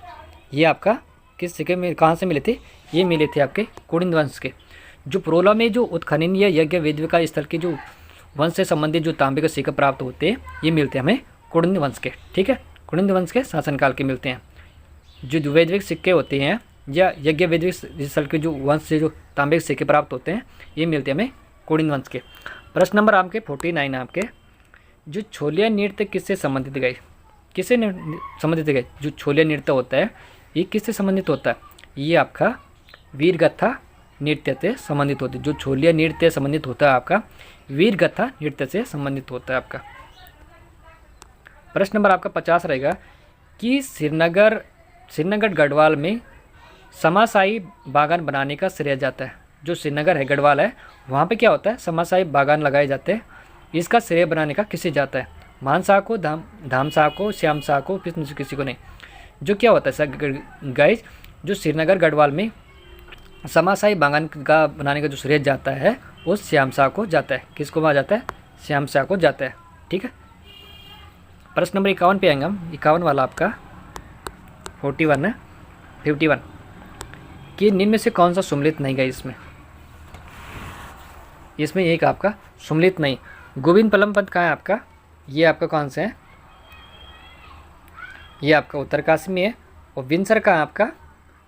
ये आपका किस सिक्के में, कहाँ से मिले थे, ये मिले थे आपके कुड़िन वंश के। जो प्रोला में जो उत्खनन या यज्ञ वेदिका स्थल के जो वंश से संबंधित जो तांबे के सिक्के प्राप्त होते हैं, ये मिलते हैं हमें कुड़िन वंश के, ठीक है, कुड़िन वंश के शासनकाल के मिलते हैं। जो वैदिक सिक्के होते हैं या यज्ञ वैदिक स्थल के जो वंश से जो तांबे के सिक्के प्राप्त होते हैं, ये मिलते हैं हमें कुड़िन वंश के। प्रश्न नंबर आपके 49 आपके, जो छोलिया नृत्य किससे संबंधित गए, किससे संबंधित गए, जो छोलिया नृत्य होता है ये किससे संबंधित होता है, ये आपका वीरगाथा नृत्य से संबंधित होता है। जो छोलिया नृत्य संबंधित होता है आपका वीरगाथा नृत्य से संबंधित होता है आपका। प्रश्न नंबर आपका 50 रहेगा कि श्रीनगर गढ़वाल में समाशाही बागान बनाने का श्रेय जाता है। जो श्रीनगर है गढ़वाल है, वहाँ पे क्या होता है, समाशाही बागान लगाए जाते हैं, इसका श्रेय बनाने का किसे जाता है, मान शाह को, धाम शाह को, श्याम शाह को, किसी को नहीं। जो क्या होता है सर गाइस, जो श्रीनगर गढ़वाल में समाशाही बागान का बनाने का जो श्रेय जाता है वो श्याम शाह को जाता है, किसको वहाँ जाता है, श्याम शाह को जाता है, ठीक है। प्रश्न नंबर 51 पे आएंगे हम, 51 वाला आपका 41 है, 51 कि निम्न में से कौन सा सुमलित नहीं गया इसमें एक आपका सुमलित नहीं। गोविंद पलम पद कहाँ है आपका, ये आपका कौन सा है, ये आपका उत्तरकाशी में है। और विंसर कहाँ आपका,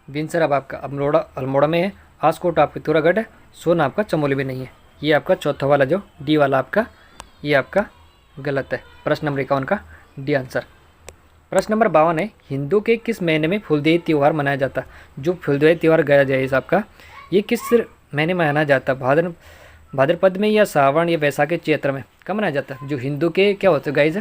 विंसर अब आपका अल्मोड़ा में है। आसकोट आपका पिथौरागढ़ है। सोन आपका चमोली में नहीं है। ये आपका चौथा वाला जो डी वाला आपका, ये आपका गलत है। प्रश्न नंबर 51 का डी आंसर। प्रश्न नंबर 52 है, हिंदू के किस महीने में फूलदेई त्यौहार मनाया जाता है। जो फूलदेई त्यौहार गया जाए इस आपका, ये किस महीने में मनाया जाता है, भाद्रपद में या सावन या वैशाख के चैत्र में, कब मनाया जाता है। जो हिंदू के क्या होता है गाइज,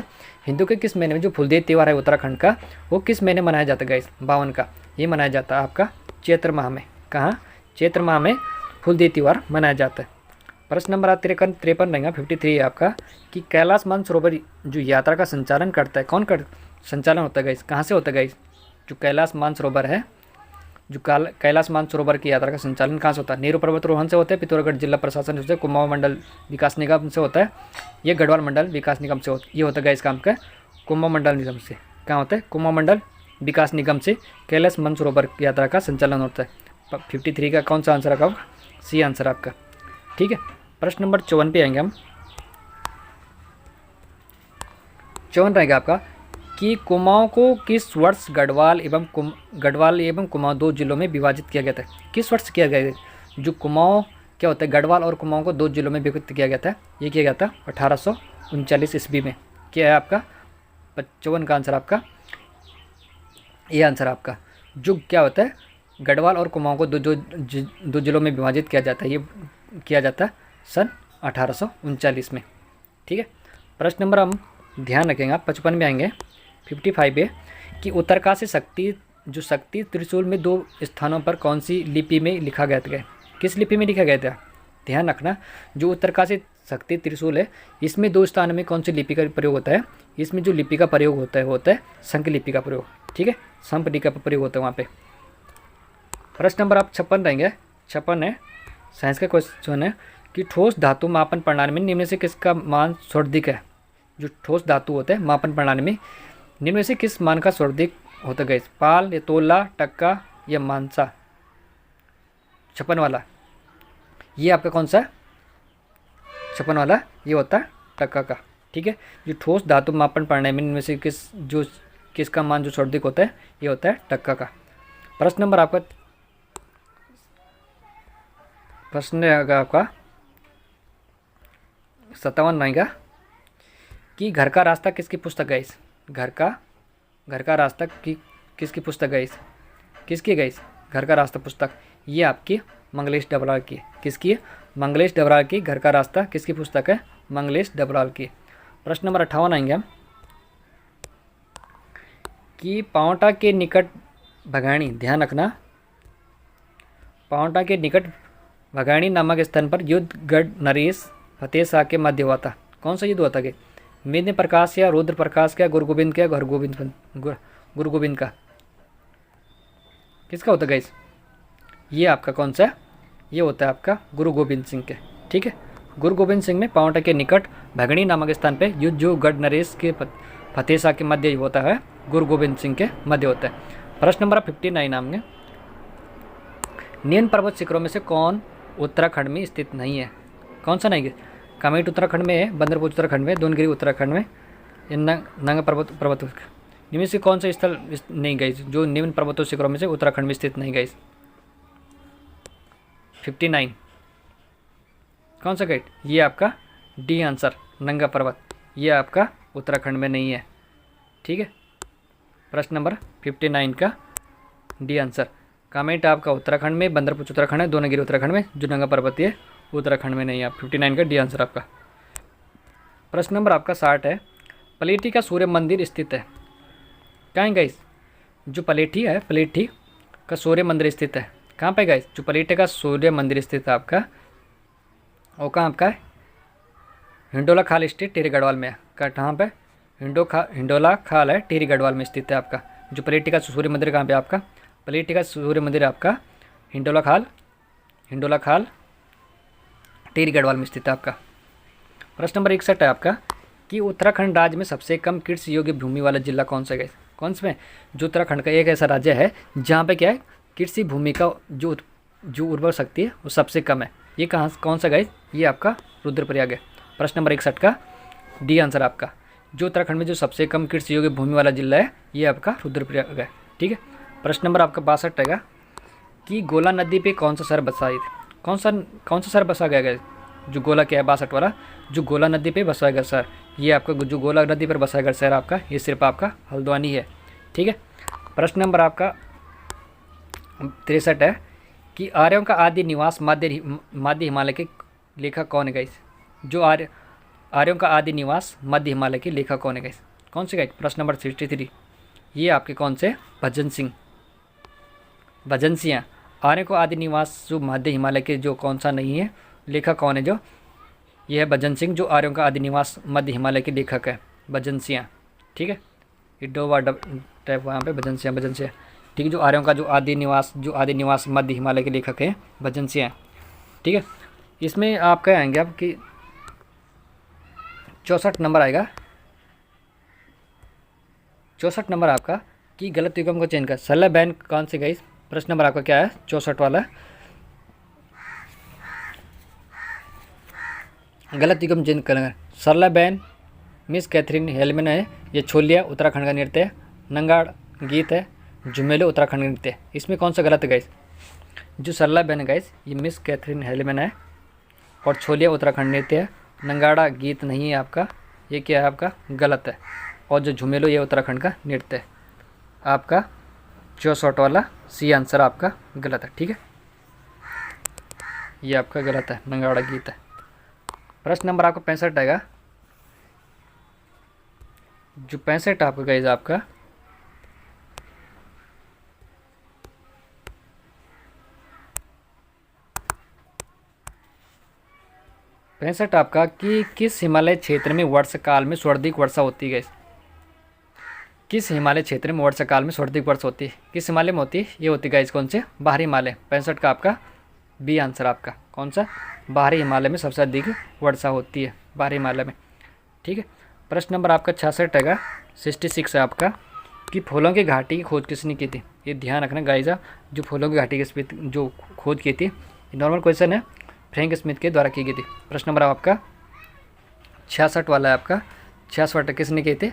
हिंदू के किस महीने में जो फूलदेई त्यौहार है उत्तराखंड का, वो किस महीने मनाया जाता है गाइज, 52 का, ये मनाया जाता है आपका चैत्र माह में। कहाँ, चैत्र माह में फूलदेई त्यौहार मनाया जाता है। प्रश्न नंबर 53 रहेगा 53 है आपका कि कैलाश मानसरोवर जो यात्रा का संचालन करता है, कौन कर संचालन होता है गाइस, कहाँ से होता है गाइस। जो कैलाश मानसरोवर है, जो कैलाश मानसरोवर की यात्रा का संचालन कहाँ से होता है, नेहरू पर्वतारोहण से होता है, पिथौरागढ़ जिला प्रशासन से, कुमाऊं मंडल विकास निगम से होता है, ये गढ़वाल मंडल विकास निगम से ये होता है गाइस काम का कुमाऊं मंडल निगम से। कहाँ होता है, कुमाऊं मंडल विकास निगम से कैलाश मानसरोवर की यात्रा का संचालन होता है। 53 का कौन सा आंसर आपका, सी आंसर आपका, ठीक है। प्रश्न नंबर 54 पे आएंगे हम। 54 रहेगा आपका कि कुमाऊं को किस वर्ष गढ़वाल एवं कुमाऊं 2 जिलों में विभाजित किया गया था। किस वर्ष किया गया था। जो कुमाऊं क्या होता है, गढ़वाल और कुमाऊं को 2 जिलों में विभक्त किया गया था, ये किया गया था 1839 ईस्वी में। क्या है आपका 55 का आंसर आपका, ये आंसर आपका। जो क्या होता है, गढ़वाल और कुमाऊं को दो जिलों में विभाजित किया जाता है, ये किया जाता है सन 1839 में, ठीक है। प्रश्न नंबर हम ध्यान रखेंगे, आप 55 में आएंगे। 55 है कि उत्तरकाशी शक्ति त्रिशूल में 2 स्थानों पर कौन सी लिपि में लिखा गया था, किस लिपि में लिखा गया था। ध्यान रखना, जो उत्तरकाशी शक्ति त्रिशूल है। इसमें 2 स्थान में कौन सी लिपि का प्रयोग होता है? इसमें जो लिपि का प्रयोग होता है वो होता है शंख लिपि का प्रयोग। ठीक है, शंख लिपि का प्रयोग होता है वहाँ पे। प्रश्न नंबर आप 56 रहेंगे। 56 है, साइंस का क्वेश्चन है कि ठोस धातु मापन प्रणाली में निम्न में से किसका मान सर्वाधिक है? जो ठोस धातु होते हैं मापन प्रणाली में निम्न में से किस मान का सर्वाधिक होता है? पाल या तोला, टक्का या मानसा? 56 वाला ये आपका कौन सा? 56 वाला ये होता है टक्का का। ठीक है, जो ठोस धातु मापन प्रणाली में इनमें से किसका मान जो सर्वाधिक होता है ये होता है टक्का का। प्रश्न नंबर आपका 57 रहेगा कि घर का रास्ता किसकी पुस्तक है? घर का रास्ता किसकी पुस्तक है? किसकी गई? घर का रास्ता पुस्तक ये आपकी मंगलेश डबराल की। किसकी? मंगलेश डबराल की। घर का रास्ता किसकी पुस्तक है? मंगलेश डबराल की। प्रश्न नंबर 58 आएंगे हम कि पावटा के निकट भगाणी, ध्यान रखना, पावटा के निकट भगाणी नामक स्थान पर युद्ध गढ़ नरेश फतेह शाह के मध्य हुआ था। कौन सा युद्ध हुआ था? मेदिनी प्रकाश या रुद्र प्रकाश का, गुरु गोविंद का, गुरु गोविंद का? किसका होता है? ये आपका कौन सा? ये होता है आपका गुरु गोविंद सिंह के। ठीक है, गुरु गोविंद सिंह में पावटा के निकट भगणी नामक स्थान पे युद्ध जो गढ़ नरेश के फतेह शाह के मध्य होता है, गुरु गोविंद सिंह के मध्य होता है। प्रश्न नंबर 59 आएंगे, निम्न पर्वत शिखरों में से कौन उत्तराखंड में स्थित नहीं है? कौन सा नहीं है? कामेट उत्तराखंड में है, बंदरपुर उत्तराखंड में, दोनगिरी उत्तराखंड में, नंगा पर्वत निम्न से कौन सा स्थल नहीं गई जो निम्न पर्वतों शिखरों में से उत्तराखंड में स्थित नहीं गई? 59 कौन सा गई? ये आपका डी आंसर, नंगा पर्वत, ये आपका उत्तराखंड में नहीं है। ठीक है, प्रश्न नंबर 59 का डी आंसर। कामेट आपका उत्तराखंड में, बंदरपुर उत्तराखंड है, दोनगिरी उत्तराखंड में, जो नंगा पर्वत है उत्तराखंड में नहीं है। 59 का डी आंसर आपका। प्रश्न नंबर आपका 60 है, पलेठी का सूर्य मंदिर स्थित है कहाँ गाइस? जो पलेठी है, पलेठी का सूर्य मंदिर स्थित है कहाँ पे गाइस? जो पलेठी का सूर्य मंदिर स्थित है आपका वो कहाँ आपका है? हिंडोला खाल स्टेट टिहरी गढ़वाल में है। कहाँ पे? हिंडोला खाल है, टिहरी गढ़वाल में स्थित है आपका। जो पलेठी का सूर्य मंदिर कहाँ पे आपका? पलेठी का सूर्य मंदिर आपका हिंडोला खाल टिहरी गढ़वाल में स्थित है आपका। प्रश्न नंबर 61 है आपका कि उत्तराखंड राज्य में सबसे कम कृषि योग्य भूमि वाला जिला कौन सा है? कौन सा में? जो उत्तराखंड का एक ऐसा राज्य है जहाँ पे क्या है, कृषि भूमि का जो उर्वर शक्ति है वो सबसे कम है। ये कौन सा गाइस? ये आपका रुद्रप्रयाग है। प्रश्न नंबर 61 का डी आंसर आपका। जो उत्तराखंड में जो सबसे कम कृषि योग्य भूमि वाला जिला है ये आपका रुद्रप्रयाग है। ठीक है, प्रश्न नंबर आपका 62 रहेगा कि गोला नदी पे कौन सा शहर बसा है? कौन सा शहर बसा गया है? जो गोला क्या है 62 वाला, जो गोला नदी पे बसाया गया शहर, ये आपका जो गोला नदी पर बसाया गया शहर आपका ये सिर्फ आपका हल्द्वानी है। ठीक है, प्रश्न नंबर आपका 63 है कि आर्यों का आदि निवास मध्य हिमालय के लेखक कौन है गाइस? जो आर्यों का आदि निवास मध्य हिमालय के लेखक कौन है गाइस? कौन से गाइस? प्रश्न नंबर 63 ये आपके कौन से? भजन सिंह। आर्यों को आदि निवास जो मध्य हिमालय के जो कौन सा नहीं है, लेखक कौन है? जो ये है भजन सिंह, जो आर्यों का आदि निवास मध्य हिमालय के लेखक है भजन सिंह। ठीक है, इडोवा टाइप वहाँ पे भजन सिंह। ठीक है, जो आर्यों का जो आदि निवास मध्य हिमालय के लेखक है भजन सिंह। ठीक है, इसमें आपका आएंगे आपकी 64 नंबर आएगा। 64 नंबर आपका कि गलत युग्म को चेंज कर सल्ला बैन कौन से गई? प्रश्न नंबर आपका क्या है? 64 वाला गलत युग्म चेंज करेंगे। सरला बैन मिस कैथरीन हेलमेन है, ये छोलिया उत्तराखंड का नृत्य है, नंगाड़ गीत है, झुमेलो उत्तराखंड का नृत्य है। इसमें कौन सा गलत है गाइस? जो सरला बैन है गाइस ये मिस कैथरीन हेलमेन है और छोलिया उत्तराखंड नृत्य है, नंगाड़ा गीत नहीं है आपका, ये क्या है आपका? गलत है। और जो झुमेलो ये उत्तराखंड का नृत्य है आपका। 64 वाला सी आंसर आपका गलत है। ठीक है, ये आपका गलत है, नंगाड़ा गीत है। प्रश्न नंबर आपका 65 आएगा। जो 65 आपका गाइस आपका 65 आपका कि किस हिमालय क्षेत्र में वर्षाकाल में सर्वाधिक वर्षा होती है? किस हिमालय क्षेत्र में वर्षाकाल में सर्वाधिक वर्षा होती है? किस हिमालय में होती है? ये होती है कौन से? बाहरी हिमालय। 65 का आपका बी आंसर आपका कौन सा? बाहरी हिमालय में सबसे अधिक वर्षा होती है, बाहरी हिमालय में। ठीक है। प्रश्न नंबर आपका 66 है, 66 है आपका कि फूलों की घाटी की खोज किसने की थी? ये ध्यान रखना गाइस, जो फूलों की घाटी की जो खोज की थी, नॉर्मल क्वेश्चन है, फ्रैंक स्मिथ के द्वारा की गई थी। प्रश्न नंबर आपका 66 वाला है आपका, 66 किसने किए थे?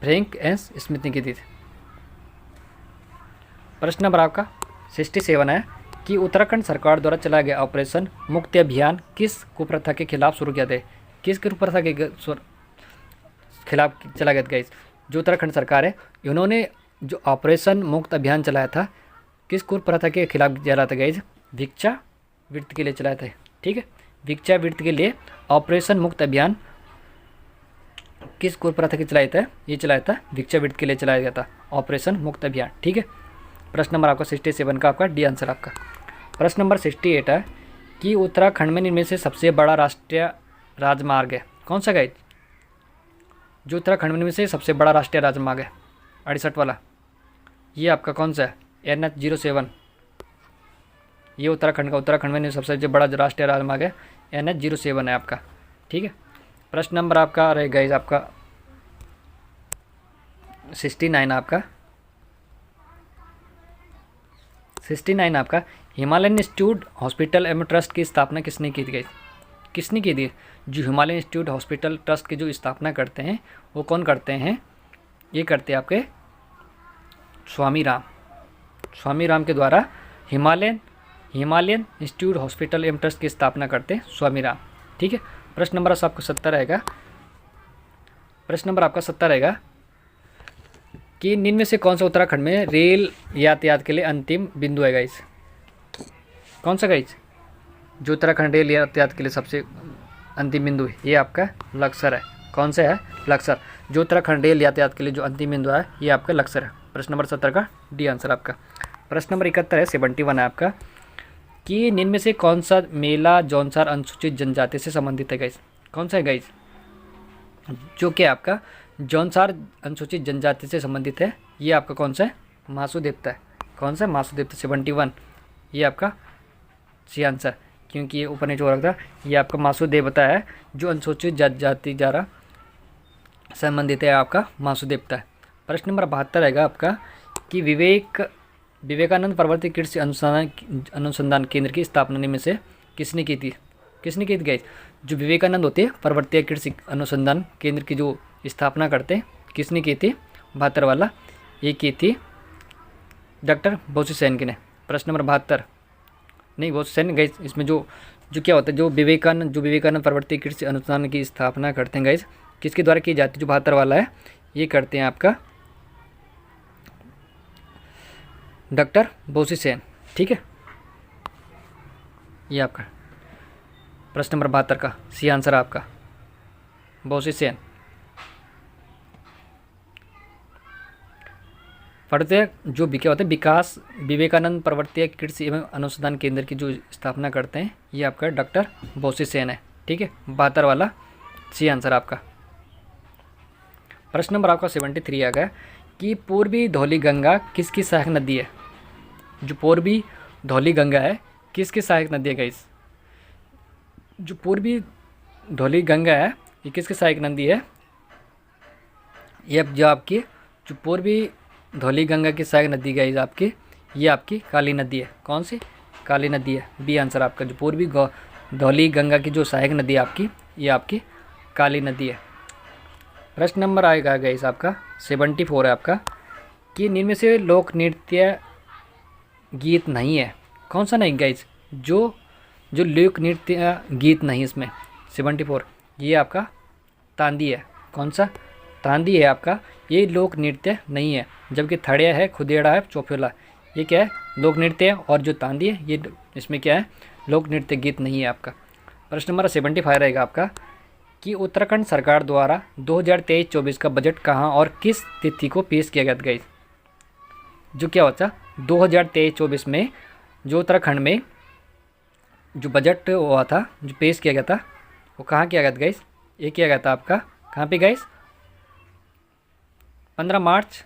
फ्रैंक एस स्मिथ ने की थी। प्रश्न नंबर आपका 67 है कि उत्तराखंड सरकार द्वारा चलाया गया ऑपरेशन मुक्ति अभियान किस कुप्रथा के खिलाफ शुरू किया था? किस कुप्रथा के खिलाफ चला गया था? जो उत्तराखंड सरकार है, इन्होंने जो ऑपरेशन मुक्त अभियान चलाया था, किस कुप्रथा के खिलाफ चला था गाइज? भिक्षा वृत्ति के लिए चलाया था। ठीक है, भिक्षा वृत्ति के लिए ऑपरेशन मुक्त अभियान किस कुप्रथा के चलाया था? ये चलाया था भिक्षा वृत्ति के लिए चलाया गया था ऑपरेशन मुक्त अभियान। ठीक है। प्रश्न नंबर आपका 67 का आपका डी आंसर आपका। प्रश्न नंबर 68 है कि उत्तराखंड में इनमें से सबसे बड़ा राष्ट्रीय राजमार्ग है कौन सा गाइज? जो उत्तराखंड में से सबसे बड़ा राष्ट्रीय राजमार्ग है 68 वाला, ये आपका कौन सा है? NH-07। ये उत्तराखंड में सबसे बड़ा राष्ट्रीय राजमार्ग है, NH-07 है आपका। ठीक है। प्रश्न नंबर आपका रहे गाइज आपका 69 आपका, 69 आपका हिमालयन इंस्टीट्यूट हॉस्पिटल एवं ट्रस्ट की स्थापना किसने की थी? किसने की थी? जो हिमालयन इंस्टीट्यूट हॉस्पिटल ट्रस्ट की जो स्थापना करते हैं वो कौन करते हैं? ये करते हैं आपके स्वामी राम के द्वारा हिमालयन इंस्टीट्यूट हॉस्पिटल एवं ट्रस्ट की स्थापना करते हैं स्वामी राम। ठीक है। प्रश्न नंबर आपका 70 रहेगा, प्रश्न नंबर आपका 70 रहेगा कि निम्न में से कौन सा उत्तराखंड में रेल यातायात के लिए अंतिम बिंदु है गाइस? कौन सा गाइस? जो उत्तराखंड रेल यातायात के लिए सबसे अंतिम बिंदु है, ये आपका लक्सर है। कौन सा है? लक्सर। जो उत्तराखंड रेल यातायात के लिए जो अंतिम बिंदु है, ये आपका लक्सर है। प्रश्न नंबर 70 का डी आंसर आपका। प्रश्न नंबर 71 है, 71 है आपका कि निम्न में से कौन सा मेला जौनसार अनुसूचित जनजाति से संबंधित है गाइस? कौन सा है गाइस? जो कि आपका जौनसार अनुसूचित जनजाति से संबंधित है, ये आपका कौन सा है? मासू देवता है। कौन सा? मासू देवता। 71 ये आपका सी आंसर, क्योंकि ये ऊपर नीचे हो रखा था, ये आपका मासू देवता है जो अनुसूचित जाति द्वारा संबंधित है, आपका मासू देवता है। प्रश्न नंबर 72 रहेगा आपका कि विवेकानंद पर्वतीय कृषि अनुसंधान केंद्र की स्थापना में से किसने की थी? किसने की थी गाइस? जो विवेकानंद होते हैं पर्वतीय कृषि अनुसंधान केंद्र की जो स्थापना करते हैं, किसने की थी? 72 वाला, ये की थी डॉक्टर बोसी सैन ने। प्रश्न नंबर 72 नहीं, बोसी सैन गाइस, इसमें जो क्या होता है, जो विवेकानंद पर्वतीय कृषि अनुसंधान की स्थापना करते हैं गाइस, किसके द्वारा की जाती है? जो 72 वाला है, ये करते हैं आपका डॉक्टर बोसी सैन। ठीक है, ये आपका प्रश्न नंबर 72 का सी आंसर आपका बोसी सैन। पर्वतीय जो क्या होता है, विवेकानंद पर्वतीय कृषि एवं अनुसंधान केंद्र की जो स्थापना करते हैं, ये आपका डॉक्टर बोसी सैन है। ठीक है, 72 वाला सी आंसर आपका। प्रश्न नंबर आपका 73 आ गया कि पूर्वी धौली गंगा किसकी सहायक नदी है? जो पूर्वी धौली गंगा है, किसकी सहायक नदी है गाइस? जो पूर्वी धौली गंगा है, ये किसकी सहायक नदी है? ये जो आपकी जो पूर्वी धौली गंगा की सहायक नदी गाइस आपकी, ये आपकी काली नदी है। कौन सी? काली नदी है, बी आंसर आपका। जो पूर्वी धौली गंगा की जो सहायक नदी है आपकी, ये आपकी काली नदी है। प्रश्न नंबर आएगा गाइस आपका 74 है आपका कि निम्न में से लोक नृत्य गीत नहीं है। कौन सा नहीं गाइस? जो लोक नृत्य गीत नहीं इसमें 74, ये आपका तांदी है। कौन सा? तांदी है आपका, ये लोक नृत्य नहीं है। जबकि थड़िया है, खुदेड़ा है, चौफेला, ये क्या है? लोक नृत्य है। और जो तांदी है, ये इसमें क्या है? लोक नृत्य गीत नहीं है आपका। प्रश्न नंबर 75 रहेगा आपका कि उत्तराखंड सरकार द्वारा 2023-24 का बजट कहाँ और किस तिथि को पेश किया गया था गाइस? जो क्या होता 2023-24 में जो उत्तराखंड में जो बजट हुआ था, जो पेश किया गया था, वो कहाँ किया गया था गाइस? ये किया गया था आपका कहाँ पे गाइस? 15 मार्च,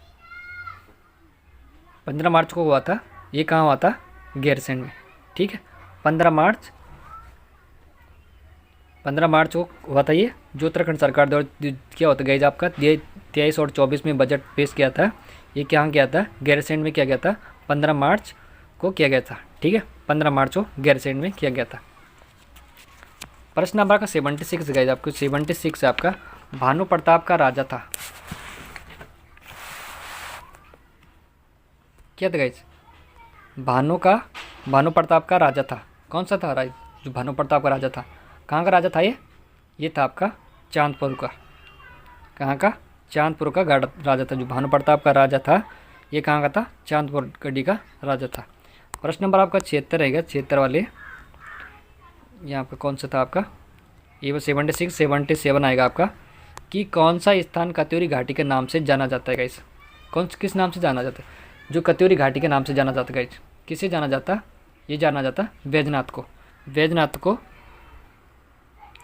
15 मार्च को हुआ था। ये कहाँ हुआ था? गैरसैंण में। ठीक है, 15 मार्च, 15 मार्च को हुआ था ये, जो उत्तराखंड सरकार द्वारा क्या होता गाइज आपका 23 और 24 में बजट पेश किया था। ये कहाँ किया था? गैरसैंण में किया गया था। 15 मार्च को किया गया था। ठीक है, 15 मार्च को गैरसैंण में किया गया था। प्रश्न नंबर आपका 76 गाइज, आपको 76 है आपका, भानु प्रताप का राजा था, क्या था गाइज? भानु प्रताप का राजा था, कौन सा था राज जो भानु प्रताप का राजा था? कहाँ का राजा था ये था आपका चांदपुर का। कहाँ का? चांदपुर का राजा था जो भानु प्रताप का राजा था। ये कहाँ का था? चांदपुर गढ़ी का राजा था। प्रश्न नंबर आपका 76 रहेगा, 76 वाले, यहाँ आपका कौन सा था आपका? ये वो 76, 77 आएगा आपका, कि कौन सा स्थान कत्यूरी घाटी के नाम से जाना जाता है गाइस? किस नाम से जाना जाता है? जो कत्यूरी घाटी के नाम से जाना जाता है गाइस, किसे जाना जाता? ये जाना जाता वैजनाथ को। वैजनाथ को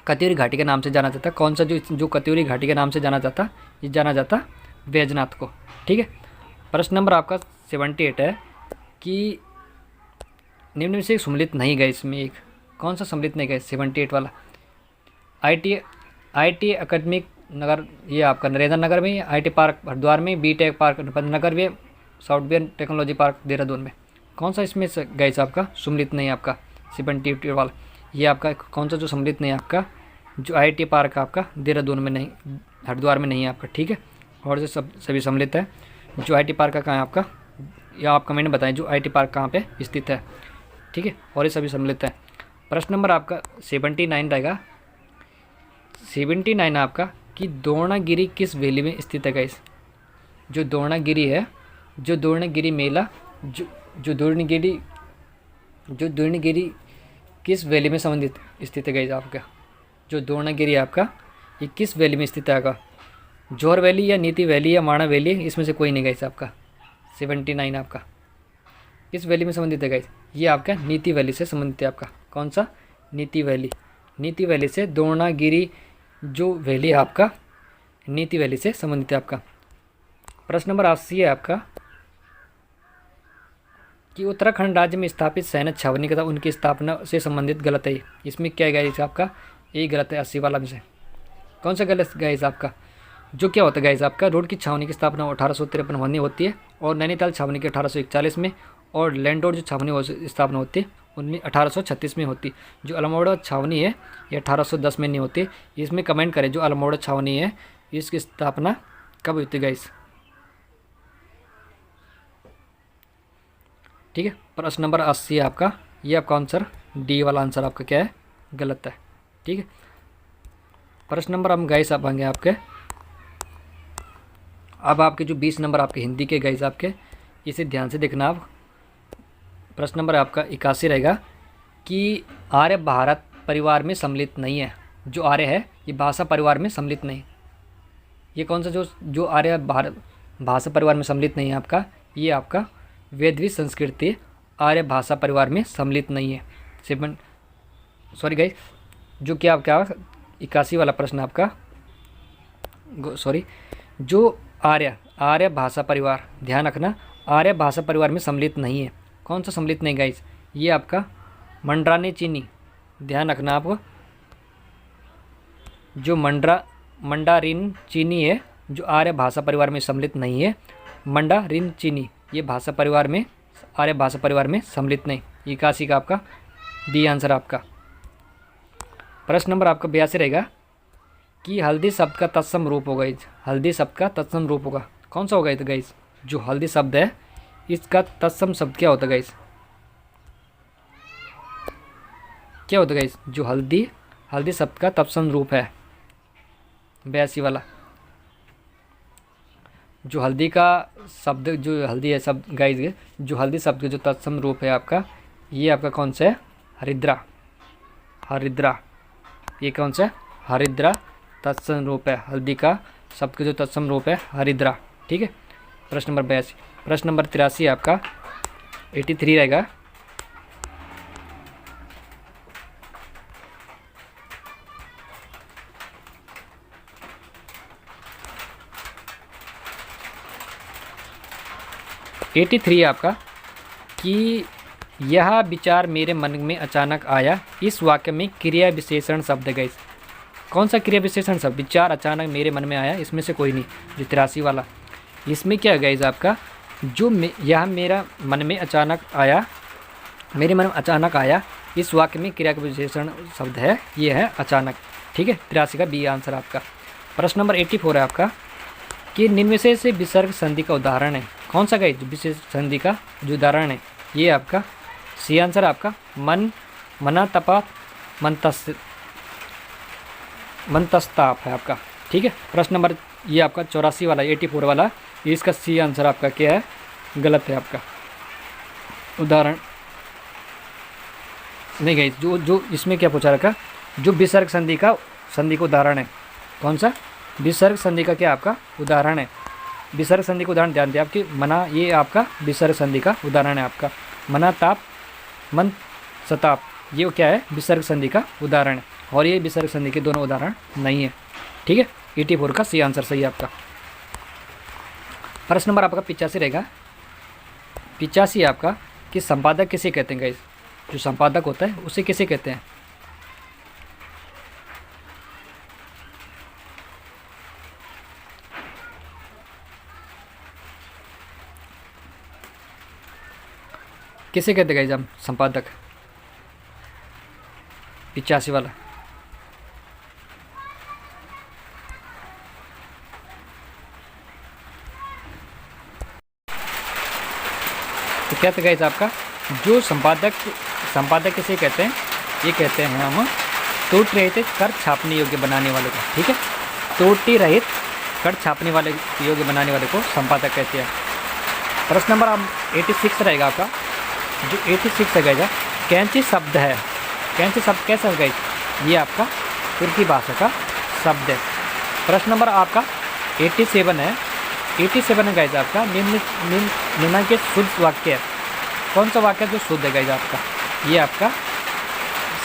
कत्यूरी घाटी के नाम से जाना जाता। कौन सा जो कत्यूरी घाटी के नाम से जाना जाता? ये जाना जाता वैजनाथ को। ठीक है, प्रश्न नंबर आपका 78 है कि निम्न में से सम्मिलित नहीं गए इसमें एक, कौन सा सम्मिलित नहीं गए? 78 वाला, आई.टी. अकेडमिक नगर, ये आपका नरेंद्र नगर में, आई.टी. पार्क हरिद्वार में, बी.टेक पार्क नगर में, सॉफ्टवेयर टेक्नोलॉजी पार्क देहरादून में, कौन सा इसमें गए आपका सम्मिलित नहीं आपका? 78 वाला, ये आपका कौन सा जो सम्मिलित नहीं है आपका? जो आई.टी. पार्क आपका देहरादून में नहीं, हरिद्वार में नहीं है आपका। ठीक है, और जो सभी सम्मिलित है। जो आई.टी. पार्क का कहाँ है आपका? या आप कमेंट में बताएं जो आई.टी. पार्क कहाँ पे स्थित है। ठीक है, और ये सभी सम्मिलित है। प्रश्न नंबर आपका 79 रहेगा, 79 आपका, कि द्रोणागिरी किस वैली में स्थित है गाइस? जो द्रोणागिरी है, जो द्रोणागिरी मेला, जो द्रोणागिरी किस वैली में संबंधित स्थित है गाइस आपका? जो द्रोणागिरी आपका, ये किस वैली में स्थित है आपका? जोर वैली या नीति वैली या माणा वैली, इसमें से कोई नहीं गाइस आपका। 79 आपका किस वैली में संबंधित है गाइस? ये आपका नीति वैली से संबंधित है आपका। कौन सा? नीति वैली। नीति वैली से द्रोणागिरी जो वैली है आपका, नीति वैली से संबंधित है आपका। प्रश्न नंबर 80 है आपका, कि उत्तराखंड राज्य में स्थापित सैन्य छावनी तथा उनकी स्थापना से संबंधित गलत है। इसमें क्या है गाइस आपका? ये गलत है 80 वाला में से। कौन सा गलत गाइस आपका? जो क्या होता है गाइस आपका, रोड की छावनी की स्थापना 1853 होती है, और नैनीताल छावनी की 1841 में, और लैंडोर जो छावनी स्थापना होती है उनमें 1836 में होती। जो अल्मोड़ा छावनी है ये 1810 में नहीं होती। इसमें कमेंट करें जो अल्मोड़ा छावनी है इसकी स्थापना कब हुई थी गाइस? ठीक है, प्रश्न नंबर 80 है आपका, ये आपका आंसर डी वाला आंसर आपका क्या है? गलत है। ठीक है, प्रश्न नंबर हम गाइस आप आएंगे आपके, अब आपके जो 20 नंबर आपके हिंदी के गाइस आपके, इसे ध्यान से देखना आप। प्रश्न नंबर आपका 81 रहेगा, कि आर्य भारत परिवार में सम्मिलित नहीं है। जो आर्य है ये भाषा परिवार में सम्मिलित नहीं। ये कौन सा जो आर्य भारत भाषा परिवार में सम्मिलित नहीं है आपका? ये आपका वेदवी संस्कृति आर्य भाषा परिवार में सम्मिलित नहीं है। सॉरी गाइस, जो क्या आपका 81 वाला प्रश्न आपका, सॉरी, जो आर्य भाषा परिवार, ध्यान रखना, आर्य भाषा परिवार में सम्मिलित नहीं है। कौन सा सम्मिलित नहीं गाइस? ये आपका मंडरानी चीनी, ध्यान रखना आप, जो मंडारिन चीनी है जो आर्य भाषा परिवार में सम्मिलित नहीं है। मंडारिन चीनी ये भाषा परिवार में, आर्य भाषा परिवार में सम्मिलित नहीं। 81 का आपका बी आंसर आपका। प्रश्न नंबर आपका 82 रहेगा, कि हल्दी शब्द का तत्सम रूप होगा। हल्दी शब्द का तत्सम रूप होगा, कौन सा होगा? तो गाइस जो हल्दी शब्द है इसका तत्सम शब्द क्या होता है गाइस? क्या होता है गाइस? जो हल्दी शब्द का तत्सम रूप है 82 वाला, जो हल्दी का शब्द, जो हल्दी है शब्द गाइस, जो हल्दी शब्द का जो तत्सम रूप है आपका, ये आपका कौन सा है? हरिद्रा। ये कौन सा है? हरिद्रा तत्सम रूप है। हल्दी का शब्द का जो तत्सम रूप है हरिद्रा। ठीक है, प्रश्न नंबर 82। प्रश्न नंबर 83 आपका 83 रहेगा, 83 है आपका कि यह विचार मेरे मन में अचानक आया। इस वाक्य में क्रिया विशेषण शब्द है गाइस। कौन सा क्रिया विशेषण शब्द? विचार अचानक मेरे मन में आया, इसमें से कोई नहीं। जो 83 वाला, इसमें क्या है गाइस आपका, यह मेरा मन में अचानक आया, मेरे मन में अचानक आया, इस वाक्य में क्रिया का विशेषण शब्द है, ये है अचानक। ठीक है, 83 का बी आंसर आपका। प्रश्न नंबर 84 है आपका कि निम्न से विसर्ग संधि का उदाहरण है। कौन सा गाइस विशेष संधि का जो उदाहरण है, ये आपका सी आंसर आपका। मन, मना, तपा, मंतस्ताप है आपका। ठीक है, प्रश्न नंबर ये आपका 84 वाला, 84 वाला, ये इसका सी आंसर आपका क्या है, गलत है आपका। उदाहरण नहीं गाइस, जो इसमें क्या पूछा रखा, जो विसर्ग संधि का उदाहरण है। कौन सा? विसर्ग संधि का क्या आपका उदाहरण है। विसर्ग संधि का उदाहरण ध्यान दें आपकी, मना, ये आपका विसर्ग संधि का उदाहरण है आपका। मना, ताप, मन, सताप, ये क्या है, विसर्ग संधि का उदाहरण है। और ये विसर्ग संधि के दोनों उदाहरण नहीं है। ठीक है, 84 का सी आंसर सही है आपका। प्रश्न नंबर आपका 85 रहेगा। 85 आपका कि संपादक किसे कहते हैं गाइस? जो संपादक होता है उसे किसे कहते हैं? किसे कहते गाइस हम संपादक? 85 वाला, तो क्या था गाइस आपका, जो संपादक किसे कहते हैं? ये कहते हैं हम त्रुटि रहित कर छापने योग्य बनाने वाले को। ठीक है, त्रुटि रहित कर छापने वाले योग्य बनाने वाले को संपादक कहते हैं। प्रश्न नंबर 86 रहेगा आपका। जो 86 है गाइस, कैंची शब्द है। कैंची शब्द कैसा है गाइस? ये आपका तुर्की भाषा का शब्द है। प्रश्न नंबर आपका 87 है। 87 है गाइस आपका, निम्नलिखित शुद्ध वाक्य है। कौन सा वाक्य जो शुद्ध है गाइस आपका? ये आपका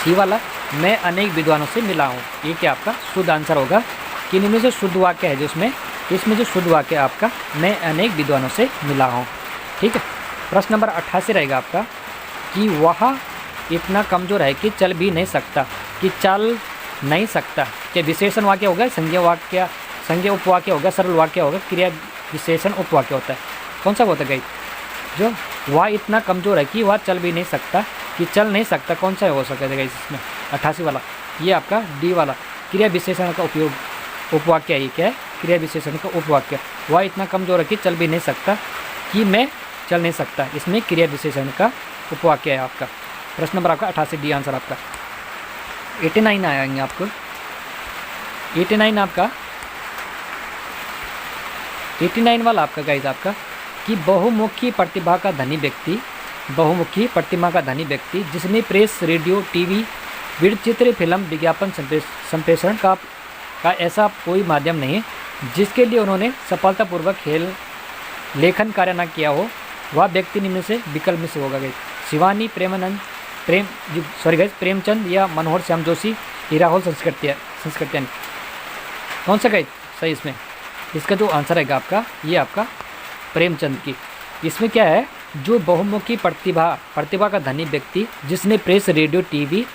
सी वाला, मैं अनेक विद्वानों से मिला हूँ। ये क्या आपका शुद्ध आंसर होगा कि इनमें से शुद्ध वाक्य है जो इसमें जो शुद्ध वाक्य है आपका, मैं अनेक विद्वानों से मिला हूँ। ठीक है, प्रश्न नंबर 88 रहेगा आपका कि वह इतना कमज़ोर है कि चल भी नहीं सकता। कि चल नहीं सकता, क्या विशेषण वाक्य होगा, संज्ञा उपवाक्य होगा, सरल वाक्य होगा, क्रिया विशेषण उपवाक्य होता है। कौन सा होता है गाइस? जो वह इतना कमज़ोर है कि वह चल भी नहीं सकता, कि चल नहीं सकता, कौन सा हो सकता है गाइस इसमें? 88 वाला, ये आपका डी वाला, क्रिया विशेषण का उपयोग उपवाक्य है। ये क्या है? क्रिया विशेषण का उपवाक्य। वह इतना कमज़ोर है कि चल भी नहीं सकता, कि मैं चल नहीं सकता, इसमें क्रिया विशेषण का उपवाक्य है आपका। प्रश्न नंबर आपका 88 डी आंसर आपका। 89 आएंगे आपको। 89 आपका 89 वाला आपका गाइस आपका कि बहुमुखी प्रतिभा का धनी व्यक्ति जिसने प्रेस, रेडियो, टीवी, वृत्तचित्र, फिल्म, विज्ञापन संप्रेषण का ऐसा कोई माध्यम नहीं है जिसके लिए उन्होंने सफलतापूर्वक लेखन कार्य न किया हो, वह व्यक्ति निम्न से विकल्प में से होगा गाइस। शिवानी, प्रेमचंद या मनोहर श्याम जोशी, हीराहोल संस्कृत्यान। कौन सा गाइस सही इसमें? इसका जो आंसर रहेगा आपका, ये आपका प्रेमचंद की। इसमें क्या है, जो बहुमुखी प्रतिभा का धनी व्यक्ति जिसने प्रेस, रेडियो, टीवी,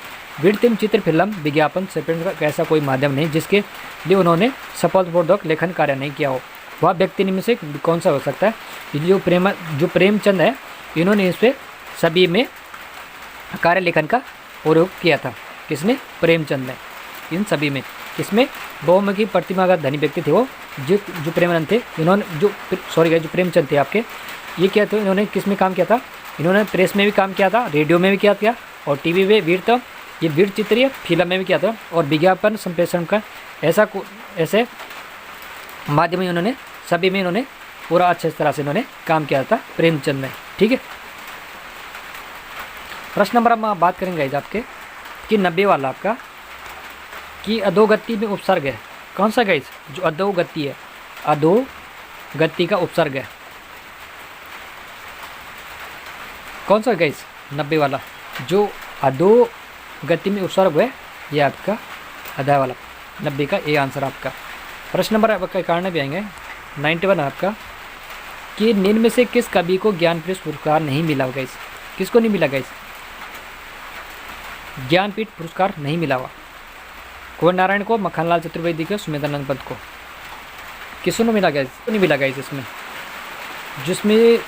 वृत्तचित्र, चित्र, फिल्म, विज्ञापन संप्रेषण का ऐसा कोई माध्यम नहीं जिसके लिए उन्होंने सफलतापूर्वक लेखन कार्य नहीं किया हो, वह व्यक्ति में से कौन सा हो सकता है? जो प्रेमचंद है, इन्होंने इस पर सभी में कार्य लेखन का प्रयोग किया था। किसने? प्रेमचंद ने। इन सभी में किसमें? बहुमुखी प्रतिभा का धनी व्यक्ति थे वो, जो प्रेमानंद थे, इन्होंने जो प्रेमचंद थे आपके, ये क्या थे, इन्होंने किस में काम किया था? इन्होंने प्रेस में भी काम किया था, रेडियो में भी किया था, और टीवी में वृत्तचित्र फिल्म में भी किया था, और विज्ञापन संप्रेषण का ऐसे माध्यम में इन्होंने सभी में इन्होंने पूरा अच्छे तरह से इन्होंने काम किया था प्रेमचंद ने। ठीक है, प्रश्न नंबर हम बात करेंगे गाइस आपके कि 90 वाला आपका कि अधोगति में उपसर्ग है। कौन सा गाइस? जो अधोगति है, अधोगति का उपसर्ग है। कौन सा गाइस? 90 वाला, जो अधोगति में उपसर्ग है, ये आपका अध्याय वाला 90 का ए आंसर आपका। प्रश्न नंबर आपका 91 भी आएंगे। 91 आपका कि निम्न में से किस कवि को ज्ञानपीठ पुरस्कार नहीं मिला होगा? इस किसको नहीं मिला गाइस? ज्ञानपीठ पुरस्कार नहीं मिला हुआ। कुंवर नारायण को, मक्खनलाल चतुर्वेदी को, सुमेधानंद पंत को। किसको नहीं मिला गाइस? नहीं मिला गाइस इसमें। जिसमें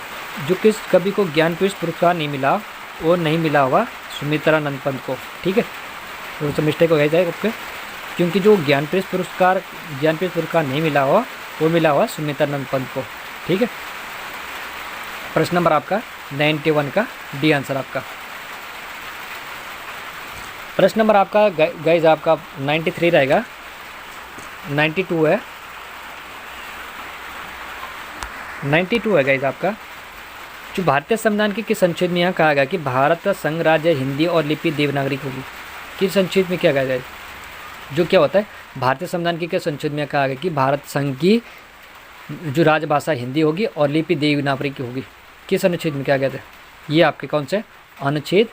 जो किस कवि को ज्ञानपीठ पुरस्कार नहीं मिला, वो नहीं मिला हुआ सुमित्रानंद पंत को। ठीक है, थोड़ा सा मिस्टेक हो गया जाए ओके, क्योंकि जो ज्ञानपीठ पुरस्कार नहीं मिला हुआ, वो मिला हुआ सुमित्रानंद पंत को। ठीक है, प्रश्न नंबर आपका 91 का डी आंसर आपका। प्रश्न नंबर आपका गाइज आपका 93 रहेगा, 92 है, 92 है गाइज आपका। जो भारतीय संविधान के किस अनुच्छेद में यहाँ कहा गया कि भारत संघ राज्य हिंदी और लिपि देवनागरी होगी? किस अनुच्छेद में क्या कहा गया? जो क्या होता है, भारतीय संविधान के किस अनुच्छेद में कहा गया कि भारत संघ की जो राजभाषा हिंदी होगी और लिपि देवनागरी की होगी? किस अनुच्छेद में क्या गया था? ये आपके कौन से अनुच्छेद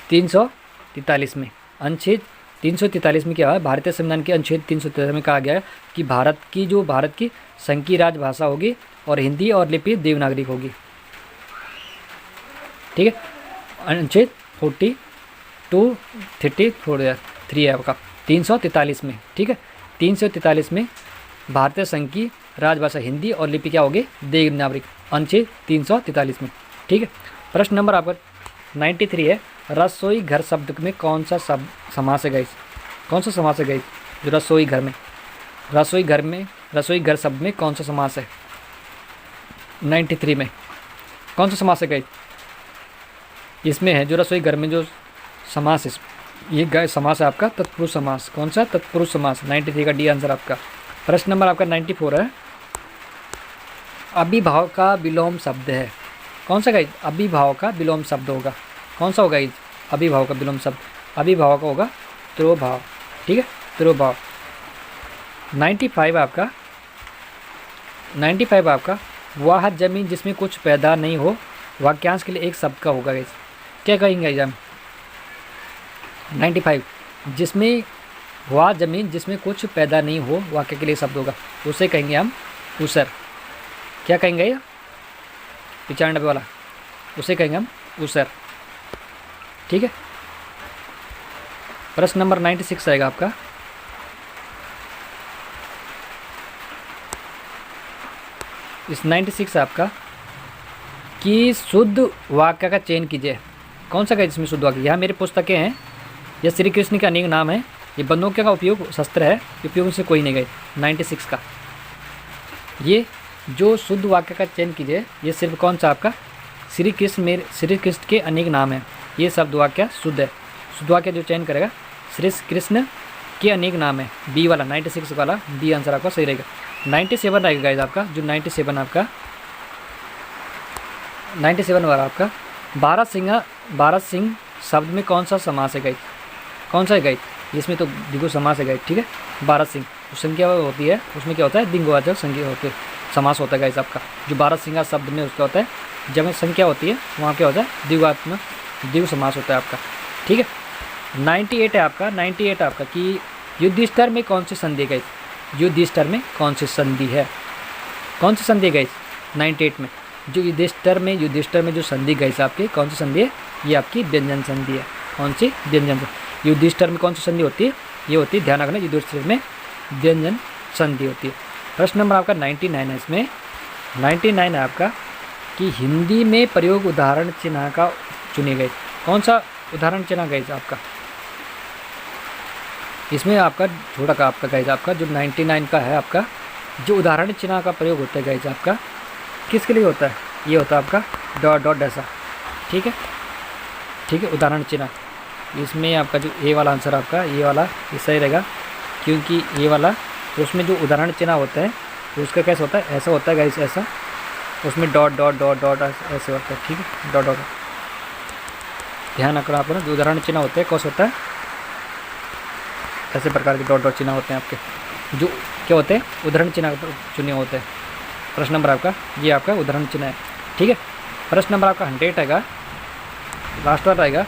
343 में, अनुच्छेद 343 में क्या है, भारतीय संविधान के अनुच्छेद 343 में कहा गया है कि भारत की संघ की राजभाषा होगी और हिंदी और लिपि देवनागरी होगी। ठीक है, अनुच्छेद 42-33 है आपका 343 में। ठीक है, 343 में भारतीय संघ की राजभाषा हिंदी और लिपि क्या होगी? देवनागरी, अनुच्छेद 343 में। ठीक है, प्रश्न नंबर आपका 93 है, रसोई घर शब्द में कौन सा समास है गाइस? कौन सा समास है गाइस? जो रसोई घर शब्द में कौन सा समास है? 93 में कौन सा समास है गाइस? इसमें है जो रसोई घर में जो समास है, ये गाइस समास है आपका तत्पुरुष समास। कौन सा? तत्पुरुष समास। 93 का डी आंसर आपका। प्रश्न नंबर आपका 94 है, अभिभाव का विलोम शब्द है। कौन सा गाइस? अभिभाव का विलोम शब्द होगा। कौन सा होगा गाइस? अभिभाव का विलोम शब्द, अभिभाव का होगा तिरोभाव। ठीक है, तिरोभाव। 95 आपका, 95 आपका, वह जमीन जिसमें कुछ पैदा नहीं हो, वाक्यांश के लिए एक शब्द का होगा गाइस। क्या कहेंगे एग्जाम? 95 जिसमें वह जमीन जिसमें कुछ पैदा नहीं हो, वाक्य के लिए शब्द होगा, उसे कहेंगे हम ऊसर। क्या कहेंगे ये? 95 वाला, उसे कहेंगे हम ऊसर। ठीक है, प्रश्न नंबर 96 रहेगा आपका, इस 96 आपका कि शुद्ध वाक्य का चयन कीजिए। कौन सा गाइस इसमें शुद्ध वाक्य? यहाँ मेरी पुस्तकें हैं, यह श्री कृष्ण का अनेक नाम है, ये बंदूकों का उपयोग शस्त्र है, उपयोग से कोई नहीं गए। 96 का ये जो शुद्ध वाक्य का चयन कीजिए, ये सिर्फ कौन सा आपका? श्री कृष्ण के अनेक नाम है, ये शब्द वाक्य शुद्ध है। शुद्ध वाक्य जो चयन करेगा श्री कृष्ण के अनेक नाम है, बी वाला 96 वाला बी आंसर आपका सही रहेगा। 97 रहेगा गाइस आपका, जो 97 आपका 97 वाला आपका, भारत सिंह शब्द में कौन सा समास है गाइस? कौन सा है गाइस? इसमें तो द्विगु समास है गाइस। ठीक है, भारत सिंह संख्या होती है, उसमें क्या होता है? द्विगुवाचक संख्या होती है, समास होता है गाइस आपका। जो भारत सिंह शब्द में उसका होता है, जब संख्या होती है वहाँ क्या होता है? द्विगुवात्मक द्विगु समास होता है आपका। ठीक है, 98 है आपका, 98 आपका कि युधिष्ठिर में कौन सी संधि है गाइस? युधिष्ठिर में कौन सी संधि है? कौन सी संधि है गाइस? 98 में जो युधिष्ठिर में जो संधि गाइस आपकी कौन सी संधि है? ये आपकी व्यंजन संधि है। कौन सी? व्यंजन। युधिष्ठिर में कौन सी संधि होती है? ये होती है, ध्यान रखना, युधिष्ठिर में व्यंजन संधि होती है। प्रश्न नंबर आपका 99 है, इसमें 99 है आपका कि हिंदी में प्रयोग उदाहरण चिन्ह का चुने गए। कौन सा उदाहरण चिन्ह गए आपका? इसमें आपका थोड़ा का आपका गाइज आपका जो 99 का है आपका, जो उदाहरण चिन्ह का प्रयोग होता है गाइज आपका, किसके लिए होता है? ये होता है आपका डॉट डॉट ऐसा। ठीक है, ठीक है, उदाहरण चिन्ह। इसमें आपका जो ए वाला आंसर आपका, ये वाला ये सही रहेगा, क्योंकि ये वाला उसमें जो उदाहरण चिन्ह होता है तो उसका कैसा होता है? ऐसा होता है गाइज, ऐसा, उसमें डॉट डॉट डॉट डॉट ऐसे होता है। ठीक है, डॉट डॉट, ध्यान रखना आपको ना, जो उदाहरण चिन्ह होते हैं कौन होता है? ऐसे प्रकार के डॉट डॉट चिन्ह होते हैं आपके, जो क्या होते हैं? उदाहरण चिन्ह चुने होते हैं। प्रश्न नंबर आपका ये आपका उदाहरण चिन्ह है। ठीक है, प्रश्न नंबर आपका 100 रहेगा, लास्ट वाला रहेगा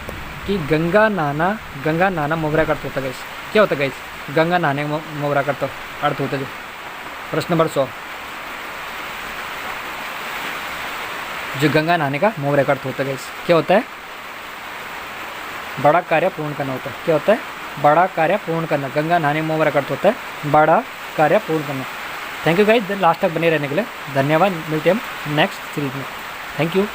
कि गंगा नहाना मोगरा का अर्थ होता है गाइस। क्या होता है गाइस? गंगा नहाने मोगरा का अर्थ होता है जो। प्रश्न नंबर 100, जो गंगा नहाने का मोह रेकॉर्ड होता है गाइस, क्या होता है? बड़ा कार्य पूर्ण करना होता है। क्या होता है? बड़ा कार्य पूर्ण करना। गंगा नहाने मोह रेकॉर्ड होता है बड़ा कार्य पूर्ण करना। थैंक यू गाइस, लास्ट तक बने रहने के लिए धन्यवाद। मिलते हैं हम नेक्स्ट सीरीज में। Thank you.